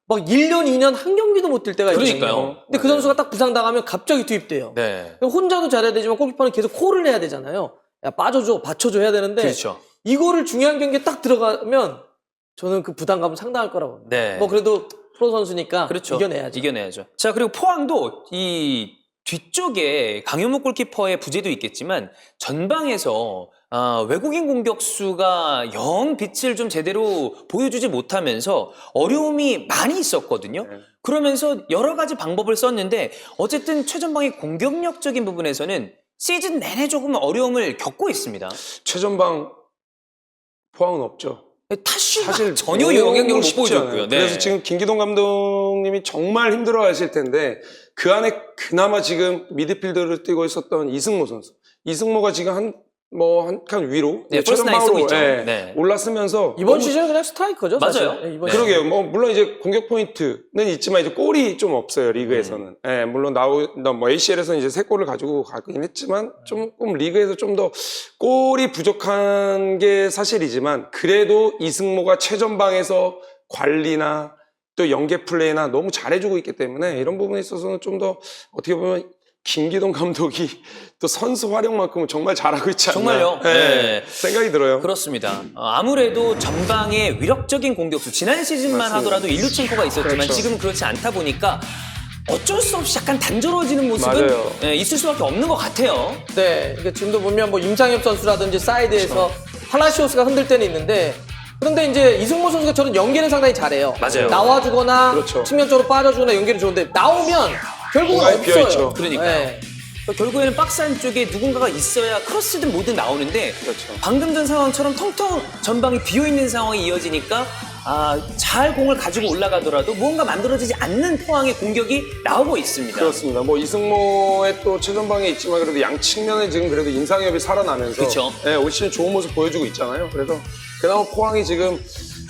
막 1년, 2년 한 경기도 못 뛸 때가 있거든요. 그러니까요. 근데 그 선수가 딱 부상당하면 갑자기 투입돼요. 네. 그럼 혼자도 잘해야 되지만 골키퍼는 계속 콜을 해야 되잖아요. 야 빠져줘, 받쳐줘 해야 되는데 그렇죠. 이거를 중요한 경기에 딱 들어가면 저는 그 부담감은 상당할 거라고 봅니다. 네. 뭐 그래도 프로 선수니까 그렇죠. 이겨내야죠. 이겨내야죠. 자, 그리고 포항도 이 뒤쪽에 강현무 골키퍼의 부재도 있겠지만 전방에서 외국인 공격수가 영 빛을 좀 제대로 보여주지 못하면서 어려움이 많이 있었거든요. 네. 그러면서 여러 가지 방법을 썼는데 어쨌든 최전방의 공격력적인 부분에서는 시즌 내내 조금 어려움을 겪고 있습니다. 최전방 포항은 없죠. 타쉬가 사실 전혀 너무 영향력을 못 쉽지 보여줬고요. 않아요. 네. 그래서 지금 김기동 감독님이 정말 힘들어하실 텐데 그 안에 그나마 지금 미드필더를 뛰고 있었던 이승모 선수. 이승모가 지금 한 칸 위로 네, 퍼스트 나인 쓰고 있죠. 예, 네. 올랐으면서 이번 너무 시즌은 그냥 스트라이커죠. 사실. 맞아요. 네, 이번 네. 시즌. 그러게요. 뭐 물론 이제 공격 포인트는 있지만 이제 골이 좀 없어요 리그에서는. 예, 물론 뭐 ACL에서는 이제 3골을 가지고 가긴 했지만 조금 리그에서 좀 더 골이 부족한 게 사실이지만 그래도 이승모가 최전방에서 관리나 또 연계 플레이나 너무 잘해주고 있기 때문에 이런 부분에 있어서는 좀 더 어떻게 보면 김기동 감독이 또 선수 활용만큼은 정말 잘하고 있지 않나. 정말요? 예, 네. 생각이 들어요. 그렇습니다. 아무래도 전방에 위력적인 공격수 지난 시즌만 맞습니다. 하더라도 일루첸코가 있었지만 그렇죠. 지금은 그렇지 않다 보니까 어쩔 수 없이 약간 단조로워지는 모습은 맞아요. 있을 수밖에 없는 것 같아요. 네, 그러니까 지금도 보면 뭐 임상엽 선수라든지 사이드에서 팔라시오스가 흔들 때는 있는데 그런데 이제 이승모 선수가 저는 연계는 상당히 잘해요. 맞아요. 나와주거나 그렇죠. 측면적으로 빠져주거나 연계는 좋은데 나오면 결국은 공간이 없어요. 비어있죠. 그러니까요. 네. 결국에는 박스 안쪽에 누군가가 있어야 크로스든 뭐든 나오는데 그렇죠. 방금 전 상황처럼 텅텅 전방이 비어있는 상황이 이어지니까 잘 공을 가지고 올라가더라도 무언가 만들어지지 않는 포항의 공격이 나오고 있습니다. 그렇습니다. 뭐 이승모의 또 최전방에 있지만 그래도 양 측면에 지금 그래도 인상엽이 살아나면서 그쵸. 올 시즌 좋은 모습 보여주고 있잖아요. 그래서 그나마 포항이 지금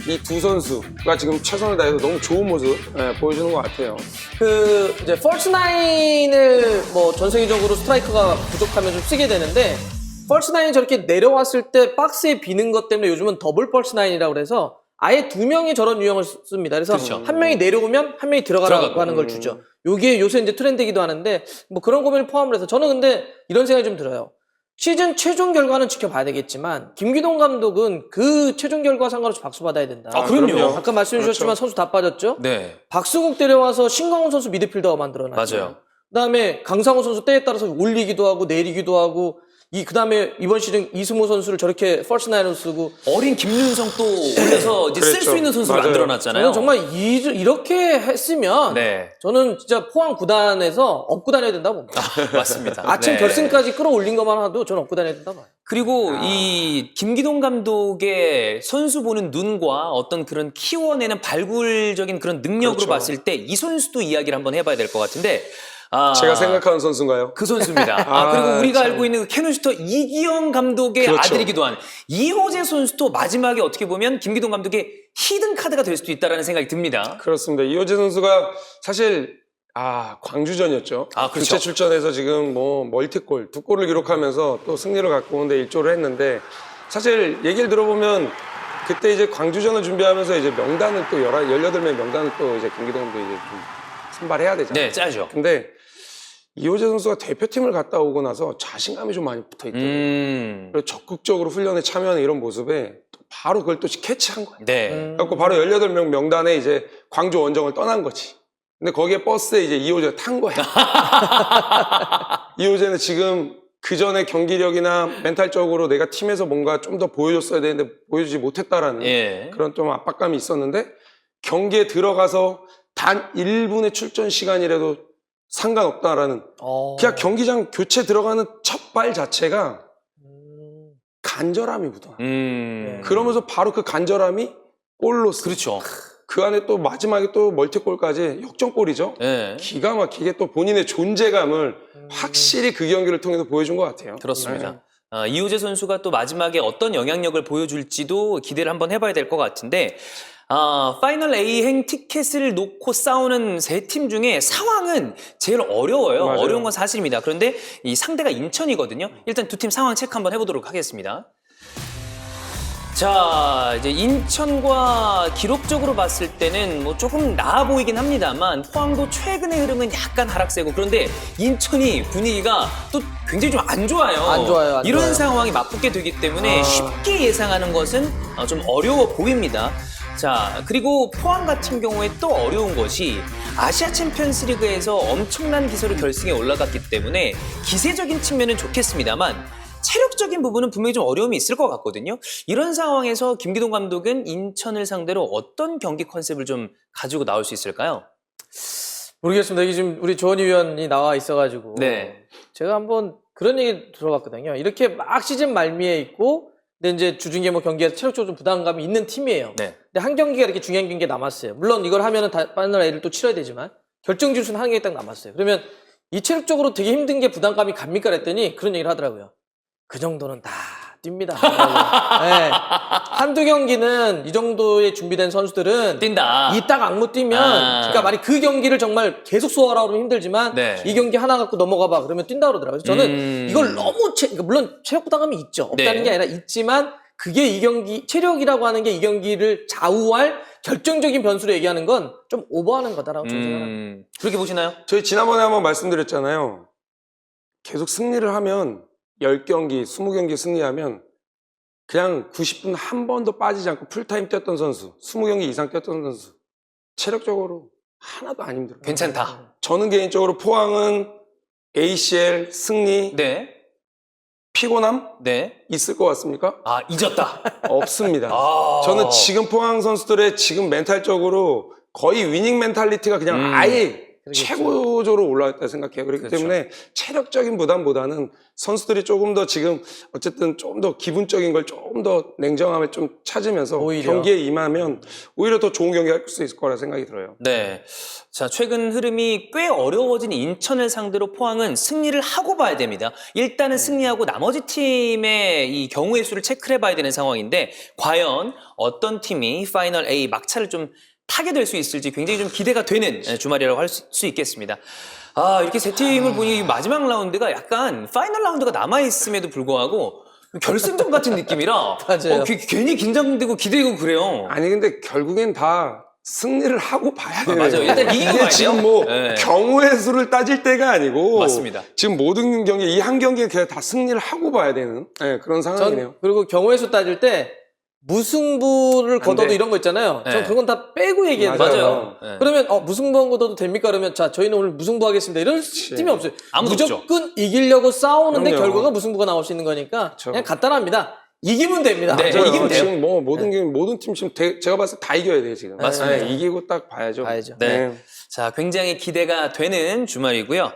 이 두 선수가 지금 최선을 다해서 너무 좋은 모습 보여주는 것 같아요. 그 이제 펄스 나인을 뭐 전 세계적으로 스트라이커가 부족하면 좀 쓰게 되는데 펄스 나인이 저렇게 내려왔을 때 박스에 비는 것 때문에 요즘은 더블 펄스 나인이라고 그래서 아예 2명이 저런 유형을 씁니다. 그래서 그렇죠. 한 명이 내려오면 한 명이 들어가라고 들어가고. 하는 걸 주죠. 요게 요새 이제 트렌드이기도 하는데 뭐 그런 고민을 포함을 해서 저는 근데 이런 생각이 좀 들어요. 시즌 최종 결과는 지켜봐야 되겠지만 김기동 감독은 그 최종 결과 상관없이 박수 받아야 된다. 그럼요. 아까 말씀해 주셨지만 그렇죠. 선수 다 빠졌죠? 네, 박수국 데려와서 신광훈 선수 미드필더가 만들어놨죠. 맞아요. 그다음에 강상호 선수 때에 따라서 올리기도 하고 내리기도 하고 그다음에 이번 시즌 이승모 선수를 저렇게 펄스 나인으로 쓰고 어린 김윤성 또 올려서 이제 쓸 수 그랬죠. 있는 선수를 맞아요. 만들어놨잖아요. 저는 정말 이렇게 했으면 네. 저는 진짜 포항 구단에서 업고 다녀야 된다고 봅니다. 맞습니다. 아침 네. 결승까지 끌어올린 것만 해도 저는 업고 다녀야 된다고 봐요. 그리고 이 김기동 감독의 선수 보는 눈과 어떤 그런 키워내는 발굴적인 그런 능력으로 그렇죠. 봤을 때 이 선수도 이야기를 한번 해봐야 될 것 같은데 제가 생각하는 선수인가요? 그 선수입니다. 그리고 우리가 참. 알고 있는 그 캐논슈터 이기영 감독의 그렇죠. 아들이기도 한 이호재 선수도 마지막에 어떻게 보면 김기동 감독의 히든 카드가 될 수도 있다는 생각이 듭니다. 그렇습니다. 이호재 선수가 사실 광주전이었죠. 그렇죠. 교체 출전해서 지금 뭐 멀티골 2골을 기록하면서 또 승리를 갖고 오는데 일조를 했는데 사실 얘기를 들어보면 그때 이제 광주전을 준비하면서 이제 명단을 또 18명 명단을 또 이제 김기동 감독이 이제 좀 선발해야 되잖아요. 네, 짜죠. 근데 이호재 선수가 대표팀을 갔다 오고 나서 자신감이 좀 많이 붙어 있더라고요. 그리고 적극적으로 훈련에 참여하는 이런 모습에 또 바로 그걸 또 캐치한 거예요. 네. 그래갖고 바로 18명 명단에 이제 광주 원정을 떠난 거지. 근데 거기에 버스에 이제 이호재가 탄 거야. 이호재는 지금 그 전에 경기력이나 멘탈적으로 내가 팀에서 뭔가 좀 더 보여줬어야 되는데 보여주지 못했다라는 예. 그런 좀 압박감이 있었는데 경기에 들어가서 단 1분의 출전 시간이라도 상관없다라는 그냥 경기장 교체 들어가는 첫 발 자체가 간절함이 묻어. 그러면서 바로 그 간절함이 골로 그렇죠. 그 안에 또 마지막에 또 멀티골까지 역전골이죠. 예. 기가 막히게 또 본인의 존재감을 확실히 그 경기를 통해서 보여준 것 같아요. 그렇습니다. 이호재 선수가 또 마지막에 어떤 영향력을 보여줄지도 기대를 한번 해봐야 될 것 같은데 파이널 A행 티켓을 놓고 싸우는 세 팀 중에 상황은 제일 어려워요. 맞아요. 어려운 건 사실입니다. 그런데 이 상대가 인천이거든요. 일단 두 팀 상황 체크 한번 해보도록 하겠습니다. 자, 이제 인천과 기록적으로 봤을 때는 뭐 조금 나아 보이긴 합니다만 포항도 최근의 흐름은 약간 하락세고 그런데 인천이 분위기가 또 굉장히 좀 안 좋아요. 안 좋아요, 안 이런 좋아요. 상황이 맞붙게 되기 때문에 쉽게 예상하는 것은 좀 어려워 보입니다. 자, 그리고 포항 같은 경우에 또 어려운 것이 아시아 챔피언스 리그에서 엄청난 기세로 결승에 올라갔기 때문에 기세적인 측면은 좋겠습니다만 체력적인 부분은 분명히 좀 어려움이 있을 것 같거든요. 이런 상황에서 김기동 감독은 인천을 상대로 어떤 경기 컨셉을 좀 가지고 나올 수 있을까요? 모르겠습니다. 이게 지금 우리 조원희 위원이 나와 있어가지고 네. 제가 한번 그런 얘기 들어봤거든요. 이렇게 막 시즌 말미에 있고 근데 이제 주중에 뭐 경기에서 체력적으로 좀 부담감이 있는 팀이에요. 네. 근데 한 경기가 이렇게 중요한 경기가 남았어요. 물론 이걸 하면은 파이널 A를 또 치러야 되지만 결정 진출은 한 경기 딱 남았어요. 그러면 이 체력적으로 되게 힘든 게 부담감이 갑니까? 그랬더니 그런 얘기를 하더라고요. 그 정도는 다 뜁니다. 네. 한두 경기는 이 정도의 준비된 선수들은 뛴다. 이 딱 악무 뛰면 그러니까 만약 그 경기를 정말 계속 소화하라고 하면 힘들지만 네. 이 경기 하나 갖고 넘어가 봐 그러면 뛴다 그러더라고요. 그래서 저는 이걸 너무 그러니까 물론 체력 부담감이 있죠. 없다는 네. 게 아니라 있지만 그게 이 경기 체력이라고 하는 게 이 경기를 좌우할 결정적인 변수로 얘기하는 건 좀 오버하는 거다라고 저는 생각합니다. 그렇게 보시나요? 저희 지난번에 한번 말씀드렸잖아요. 계속 승리를 하면 10경기, 20경기 승리하면 그냥 90분 한 번도 빠지지 않고 풀타임 뛰었던 선수, 20경기 이상 뛰었던 선수 체력적으로 하나도 안 힘들어요. 괜찮다. 저는 개인적으로 포항은 ACL 승리 네. 피곤함 네. 있을 것 같습니까? 아, 잊었다. 없습니다. 아. 저는 지금 포항 선수들의 지금 멘탈적으로 거의 위닝 멘탈리티가 그냥 아예 최고조로 올라왔다 생각해요. 그렇기 그렇죠. 때문에 체력적인 부담보다는 선수들이 조금 더 지금 어쨌든 조금 더 기분적인 걸 조금 더 냉정함을 좀 찾으면서 오히려. 경기에 임하면 오히려 더 좋은 경기 할 수 있을 거라 생각이 들어요. 네. 자, 최근 흐름이 꽤 어려워진 인천을 상대로 포항은 승리를 하고 봐야 됩니다. 일단은 승리하고 나머지 팀의 이 경우의 수를 체크를 해봐야 되는 상황인데 과연 어떤 팀이 파이널 A 막차를 좀 타게 될 수 있을지 굉장히 좀 기대가 되는 주말이라고 할 수 있겠습니다. 아, 이렇게 세 팀을 보니 마지막 라운드가 약간 파이널 라운드가 남아있음에도 불구하고 결승전 같은 느낌이라 맞아요. 괜히 긴장되고 기대고 그래요. 아니 근데 결국엔 다 승리를 하고 봐야 돼요. 맞아요. 일단 이기고 이게 봐야 지금 돼요. 뭐 네. 경우의 수를 따질 때가 아니고 맞습니다. 지금 모든 경기 이 한 경기에 그냥 다 승리를 하고 봐야 되는 그런 상황이네요. 전 그리고 경우의 수 따질 때 무승부를 거둬도 돼. 이런 거 있잖아요. 네. 전 그건 다 빼고 얘기해요. 맞아요. 네. 그러면 무승부 거둬도 됩니까? 그러면 자 저희는 오늘 무승부 하겠습니다. 이런 팀이 없어요. 아무도 무조건 이기려고 싸우는데 그럼요. 결과가 무승부가 나올 수 있는 거니까 그렇죠. 그냥 간단합니다. 이기면 됩니다. 네, 맞아요. 이기면 돼요. 지금 뭐 모든 팀 지금 제가 봤을 때 다 이겨야 돼요 지금. 맞습니다. 이기고 딱 봐야죠. 봐야죠. 네. 자, 굉장히 기대가 되는 주말이고요.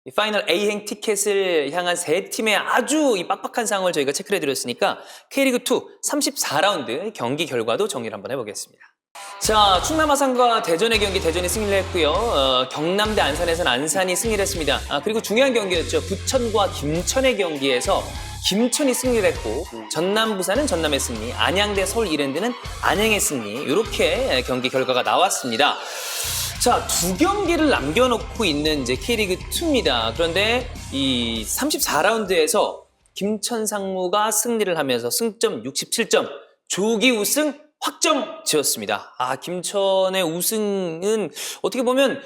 이 파이널 A행 티켓을 향한 세 팀의 아주 이 빡빡한 상황을 저희가 체크를 해드렸으니까 K리그2 34라운드 경기 결과도 정리를 한번 해보겠습니다. 자, 충남 아산과 대전의 경기 대전이 승리를 했고요. 경남 대 안산에서는 안산이 승리를 했습니다. 그리고 중요한 경기였죠. 부천과 김천의 경기에서 김천이 승리를 했고 전남 부산은 전남의 승리, 안양 대 서울 이랜드는 안양의 승리 이렇게 경기 결과가 나왔습니다. 자, 두 경기를 남겨놓고 있는 이제 K리그2입니다. 그런데 이 34라운드에서 김천 상무가 승리를 하면서 승점 67점, 조기 우승 확정 지었습니다. 김천의 우승은 어떻게 보면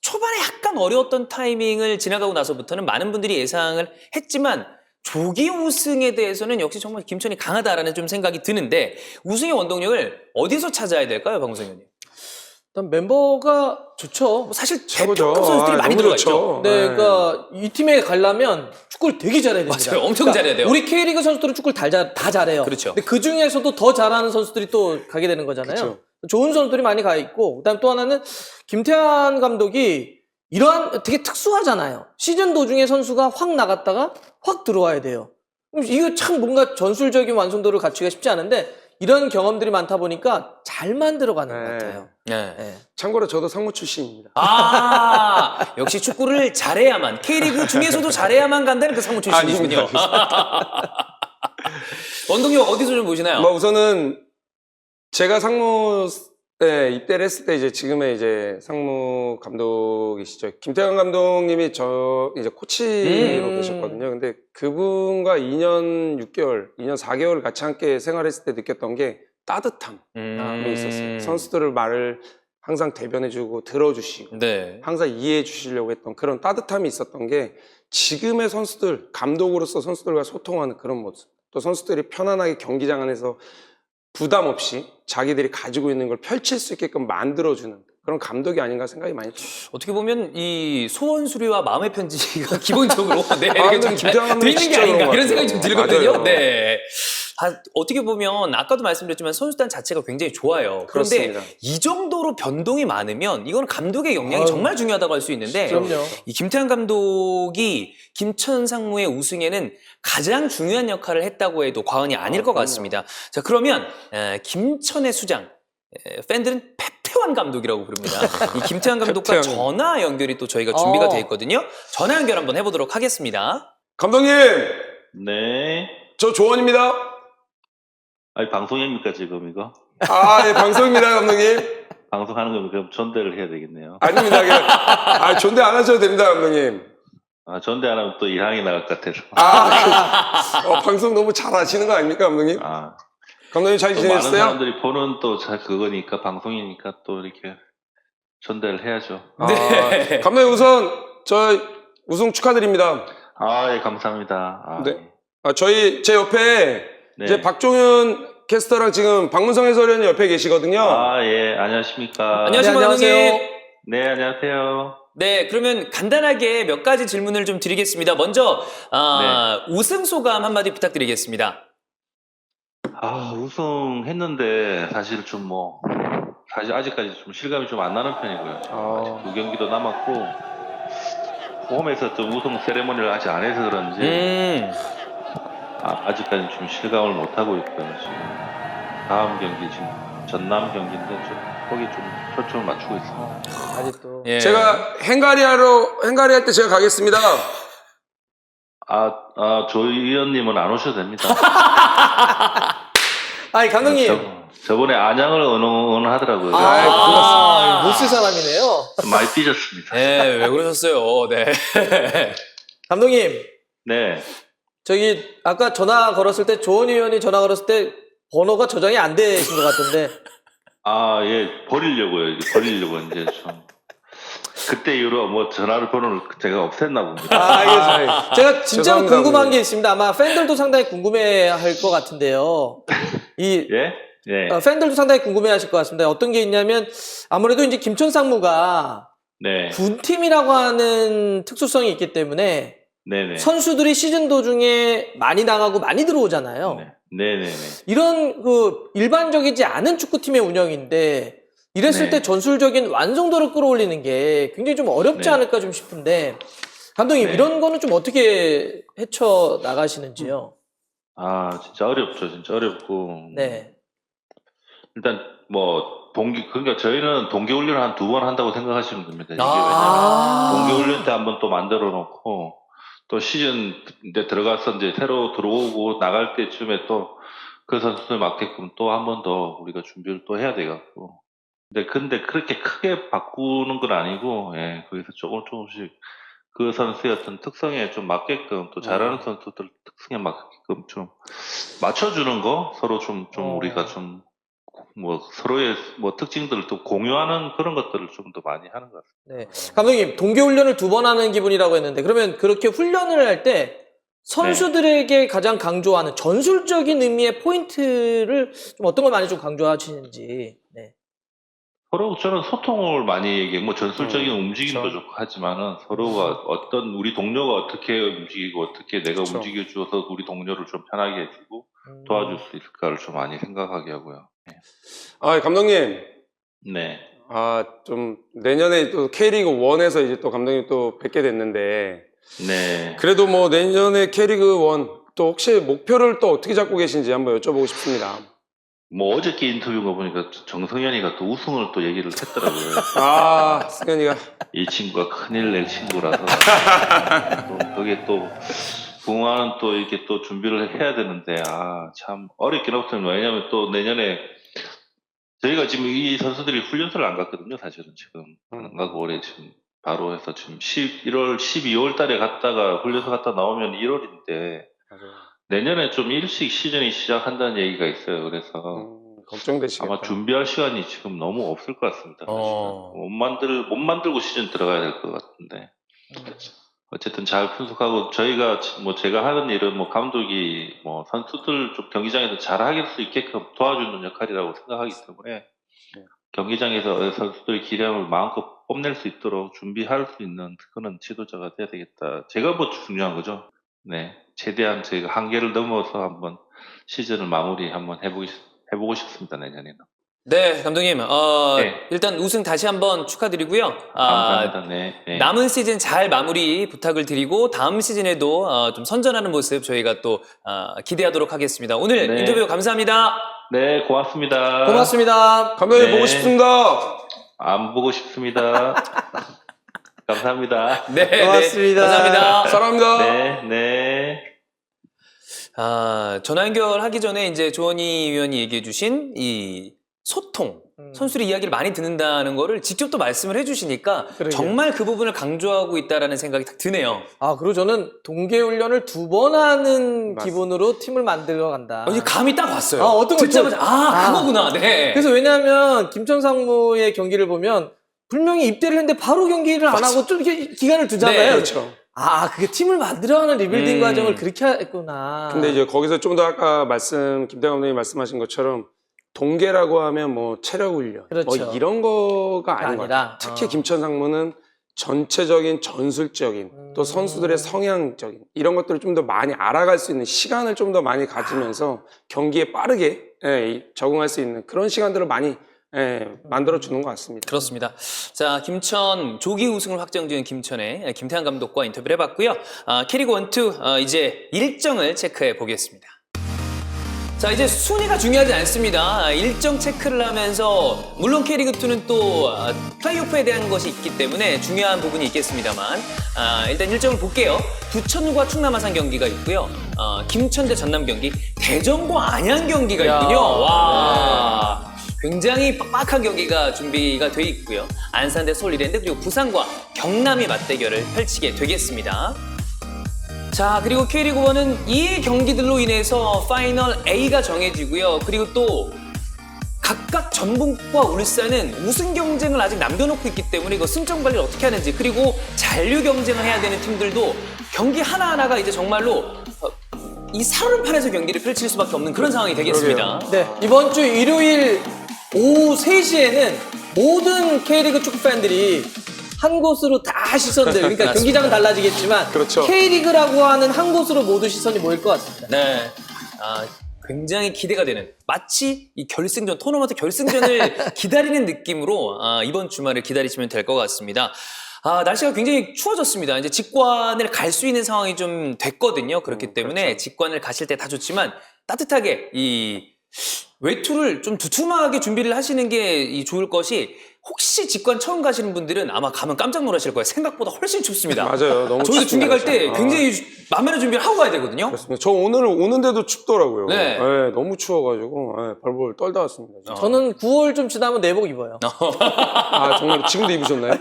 초반에 약간 어려웠던 타이밍을 지나가고 나서부터는 많은 분들이 예상을 했지만 조기 우승에 대해서는 역시 정말 김천이 강하다라는 좀 생각이 드는데 우승의 원동력을 어디서 찾아야 될까요, 방송위원님? 일단 멤버가 좋죠. 뭐 사실 최고죠. 대표급 선수들이 많이 너무 들어가 좋죠. 있죠. 네, 그러니까 이 팀에 가려면 축구를 되게 잘해야 됩니다. 맞아요. 엄청 잘해야 돼요. 우리 K리그 선수들은 축구를 다 잘해요. 그렇죠. 근데 그 중에서도 더 잘하는 선수들이 또 가게 되는 거잖아요. 그렇죠. 좋은 선수들이 많이 가 있고, 그다음 또 하나는 김태환 감독이 이러한 되게 특수하잖아요. 시즌 도중에 선수가 확 나갔다가 확 들어와야 돼요. 이거 참 뭔가 전술적인 완성도를 갖추기가 쉽지 않은데 이런 경험들이 많다 보니까 잘 만들어가는 것 같아요. 네. 네. 참고로 저도 상무 출신입니다. 아, 역시 축구를 잘해야만, K리그 중에서도 잘해야만 간다는 그 상무 출신이시군요. 원동력 어디서 좀 보시나요? 뭐 우선은 제가 상무에 입대를 했을 때 이제 지금의 이제 상무 감독이시죠. 김태환 감독님이 저 이제 코치로 계셨거든요. 근데 그분과 2년 6개월, 2년 4개월 같이 함께 생활했을 때 느꼈던 게 따뜻함이 있었어요. 선수들을 말을 항상 대변해주고 들어주시고 네. 항상 이해해 주시려고 했던 그런 따뜻함이 있었던 게 지금의 선수들, 감독으로서 선수들과 소통하는 그런 모습, 또 선수들이 편안하게 경기장 안에서 부담 없이 자기들이 가지고 있는 걸 펼칠 수 있게끔 만들어주는 그런 감독이 아닌가 생각이 많이 들어요. 어떻게 보면 이 소원 수리와 마음의 편지가 기본적으로 네, 아, 이렇게 좀 근데 김태환 감독이 돼 있는 게 진짜 아닌가 그런 것 이런 생각이 좀 같아요. 들거든요. 맞아요. 네. 어떻게 보면 아까도 말씀드렸지만 선수단 자체가 굉장히 좋아요. 그런데 그렇습니다. 이 정도로 변동이 많으면 이건 감독의 역량이 정말 중요하다고 할 수 있는데 그럼요. 이 김태환 감독이 김천 상무의 우승에는 가장 중요한 역할을 했다고 해도 과언이 아닐 것 그럼요. 같습니다. 자, 그러면 김천의 수장 팬들은 페태환 감독이라고 부릅니다. 이 김태환 감독과 페태환. 전화 연결이 또 저희가 준비가 돼 있거든요. 전화 연결 한번 해보도록 하겠습니다. 감독님, 네. 저 조원입니다. 아니, 방송입니까, 지금 이거? 아, 예, 방송입니다, 감독님. 방송하는 거면 그럼 전대를 해야 되겠네요. 아닙니다. 존대 안 하셔도 됩니다, 감독님. 아, 전대 안 하면 또 이상이 나갈 것 같아서. 방송 너무 잘 하시는 거 아닙니까, 감독님? 아, 감독님 잘 또 많은 지내셨어요? 사람들이 보는 또 그거니까, 방송이니까 또 이렇게 전대를 해야죠. 네. 감독님 우선 저 우승 축하드립니다. 아, 예, 감사합니다. 아, 네. 예. 제 옆에 네. 이제 박종윤 캐스터랑 지금 박문성 해설위원이 옆에 계시거든요. 아, 예, 안녕하십니까. 안녕하십니까, 안녕하세요. 감독님. 네, 안녕하세요. 네, 그러면 간단하게 몇 가지 질문을 좀 드리겠습니다. 먼저 우승 소감 한마디 부탁드리겠습니다. 아, 우승했는데, 사실 사실 아직까지 좀 실감이 좀 안 나는 편이고요. 아직 두 경기도 남았고, 홈에서 좀 우승 세레머니를 아직 안 해서 그런지, 아직까지 좀 실감을 못 하고 있고요. 지금 다음 경기 지금 전남 경기인데 좀 거기 좀 초점을 맞추고 있습니다. 아직도. 예. 제가 행가리 할 때 제가 가겠습니다. 조 의원님은 안 오셔도 됩니다. 아니, 감독님. 저번에 안양을 응원하더라고요. 못쓸 사람이네요. 많이 삐졌습니다. 네, 왜 그러셨어요? 네. 감독님, 네. 저기 아까 전화 걸었을 때 조원 의원이 전화 걸었을 때 번호가 저장이 안 되신 것 같은데. 아, 예, 버리려고요. 이제 좀. 그때 이후로 전화번호를 제가 없앴나 봅니다. 알겠습니다. 제가 진짜 죄송합니다, 궁금한 감독님. 게 있습니다. 아마 팬들도 상당히 궁금해 할 것 같은데요. 예? 예. 팬들도 상당히 궁금해 하실 것 같습니다. 어떤 게 있냐면 아무래도 이제 김천 상무가 네. 군팀이라고 하는 특수성이 있기 때문에 네네. 선수들이 시즌 도중에 많이 나가고 많이 들어오잖아요. 네. 네네네. 이런 일반적이지 않은 축구팀의 운영인데 이랬을 네. 때 전술적인 완성도를 끌어올리는 게 굉장히 좀 어렵지 네. 않을까 좀 싶은데 감독님 네. 이런 거는 좀 어떻게 헤쳐 나가시는지요? 아, 진짜 어렵죠. 진짜 어렵고. 네. 일단, 그러니까 저희는 동계훈련을 한 2번 한다고 생각하시면 됩니다. 이게 아. 왜냐면 동계훈련 때 한번 또 만들어 놓고, 또 시즌 이제 들어가서 이제 새로 들어오고 나갈 때쯤에 또 그 선수에 맞게끔 또 한 번 더 우리가 준비를 또 해야 돼갖고. 근데 그렇게 크게 바꾸는 건 아니고, 예, 거기서 조금씩 그 선수의 어떤 특성에 좀 맞게끔 또 잘하는 선수들 특성에 맞게끔 좀 맞춰주는 거 서로 좀 우리가 좀 서로의 특징들을 또 공유하는 그런 것들을 좀 더 많이 하는 것 같습니다. 네. 감독님, 동계훈련을 2번 하는 기분이라고 했는데, 그러면 그렇게 훈련을 할 때 선수들에게 가장 강조하는 전술적인 의미의 포인트를 좀 어떤 걸 많이 좀 강조하시는지. 네. 서로 저는 소통을 많이 얘기해. 뭐 전술적인 움직임도 그쵸. 좋고 하지만은 서로가 어떤 우리 동료가 어떻게 움직이고 어떻게 내가 그쵸. 움직여줘서 우리 동료를 좀 편하게 해주고 도와줄 수 있을까를 좀 많이 생각하게 하고요. 아, 감독님. 네. 아, 좀 내년에 또 K리그 1에서 이제 또 감독님 또 뵙게 됐는데 네. 그래도 뭐 내년에 K리그 1 또 혹시 목표를 또 어떻게 잡고 계신지 한번 여쭤보고 싶습니다. 뭐 어저께 인터뷰 거 보니까 정성현이가 또 우승을 또 얘기를 했더라고요. 아, 승현이가 이 친구가 큰일 낼 친구라서 또 그게 또 부흥하는 또 이렇게 또 준비를 해야 되는데 참 어렵긴 없습니다. 왜냐하면 또 내년에 저희가 지금 이 선수들이 훈련소를 안 갔거든요. 사실은 지금 안 가고 올해 지금 바로 해서 지금 11월, 12월 달에 갔다가 훈련소 갔다 나오면 1월인데 내년에 좀 일찍 시즌이 시작한다는 얘기가 있어요. 그래서 걱정되시겠다. 아마 준비할 시간이 지금 너무 없을 것 같습니다. 못 만들고 시즌 들어가야 될 것 같은데. 어쨌든 잘 분석하고 저희가 뭐 제가 하는 일은 뭐 감독이 뭐 선수들 좀 경기장에서 잘할 수 있게끔 도와주는 역할이라고 생각하기 때문에 경기장에서 선수들의 기량을 마음껏 뽐낼 수 있도록 준비할 수 있는 그런 지도자가 돼야 되겠다. 제가 뭐 중요한 거죠. 네, 최대한 저희가 한계를 넘어서 한번 시즌을 마무리 한번 해보고 싶습니다. 내년에는. 네, 감독님. 네. 일단 우승 다시 한번 축하드리고요. 감사합니다. 네. 남은 시즌 잘 마무리 부탁을 드리고 다음 시즌에도 좀 선전하는 모습 저희가 또 기대하도록 하겠습니다. 오늘 네. 인터뷰 감사합니다. 네, 고맙습니다. 고맙습니다. 감독님 네. 보고 싶습니다. 안 보고 싶습니다. 감사합니다. 네, 고맙습니다. 네, 감사합니다. 사랑합니다. 네. 전화 연결하기 전에 이제 조원희 위원이 얘기해 주신 이 소통, 선수들의 이야기를 많이 듣는다는 거를 직접 또 말씀을 해주시니까 그러게요. 정말 그 부분을 강조하고 있다라는 생각이 딱 드네요. 그리고 저는 동계훈련을 2번 하는 맞습니다. 기분으로 팀을 만들어 간다. 이게 감이 딱 왔어요. 어떤 거 듣자마자 그거구나. 네. 그래서 왜냐하면 김천 상무의 경기를 보면 분명히 입대를 했는데 바로 경기를 안 하고 좀 이렇게 기간을 두잖아요. 네, 그렇죠. 그게 팀을 만들어가는 리빌딩 과정을 그렇게 했구나. 근데 이제 거기서 좀 더 아까 김태형 감독님 말씀하신 것처럼 동계라고 하면 뭐 체력 훈련 그렇죠. 뭐 이런 거가 아닌 것 아니라, 같아요. 특히 김천 상무는 전체적인 전술적인 또 선수들의 성향적인 이런 것들을 좀 더 많이 알아갈 수 있는 시간을 좀 더 많이 가지면서 경기에 빠르게 적응할 수 있는 그런 시간들을 많이 만들어 주는 것 같습니다. 그렇습니다. 자, 김천 조기 우승을 확정지은 김천의 김태환 감독과 인터뷰를 해봤고요. K리그 1, 2 이제 일정을 체크해 보겠습니다. 자, 이제 순위가 중요하지 않습니다. 일정 체크를 하면서 물론 K리그2는 또 플레이오프에 대한 것이 있기 때문에 중요한 부분이 있겠습니다만 일단 일정을 볼게요. 부천과 충남 아산 경기가 있고요. 김천 대 전남 경기, 대전과 안양 경기가 있군요. 와, 굉장히 빡빡한 경기가 준비가 돼 있고요. 안산 대 서울 이랜드 그리고 부산과 경남이 맞대결을 펼치게 되겠습니다. 자, 그리고 K리그1은 이 경기들로 인해서 파이널 A가 정해지고요. 그리고 또 각각 전북과 울산은 우승 경쟁을 아직 남겨놓고 있기 때문에 이거 승점 관리를 어떻게 하는지, 그리고 잔류 경쟁을 해야 되는 팀들도 경기 하나하나가 이제 정말로 이 살얼음판에서 경기를 펼칠 수밖에 없는 그런 상황이 되겠습니다. 네, 이번 주 일요일 오후 3시에는 모든 K리그 축구 팬들이 한 곳으로 다 시선들, 그러니까 경기장은 달라지겠지만 그렇죠. K리그라고 하는 한 곳으로 모두 시선이 모일 것 같습니다. 네. 굉장히 기대가 되는, 마치 이 결승전, 토너먼트 결승전을 기다리는 느낌으로 이번 주말을 기다리시면 될 것 같습니다. 날씨가 굉장히 추워졌습니다. 이제 직관을 갈 수 있는 상황이 좀 됐거든요. 그렇기 때문에 그렇죠. 직관을 가실 때 다 좋지만 따뜻하게 이 외투를 좀 두툼하게 준비를 하시는 게 좋을 것이, 혹시 직관 처음 가시는 분들은 아마 가면 깜짝 놀라실 거예요. 생각보다 훨씬 춥습니다. 맞아요. 너무 저희도 준비 갈 때 춥습니다. 굉장히 만면의 준비를 하고 가야 되거든요. 그렇습니다. 저 오늘 오는데도 춥더라고요. 네. 너무 추워가지고 벌벌 떨다 왔습니다. 진짜. 저는 9월 좀 지나면 내복 입어요. 정말 지금도 입으셨나요?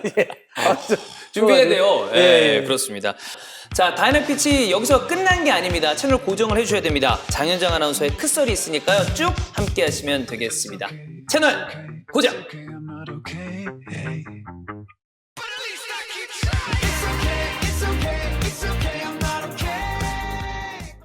준비해야 돼요. 예. 그렇습니다. 자, 다이나믹 피치 여기서 끝난 게 아닙니다. 채널 고정을 해주셔야 됩니다. 장현정 아나운서의 크썰이 있으니까요. 쭉 함께 하시면 되겠습니다. 채널 고정! I'm not okay.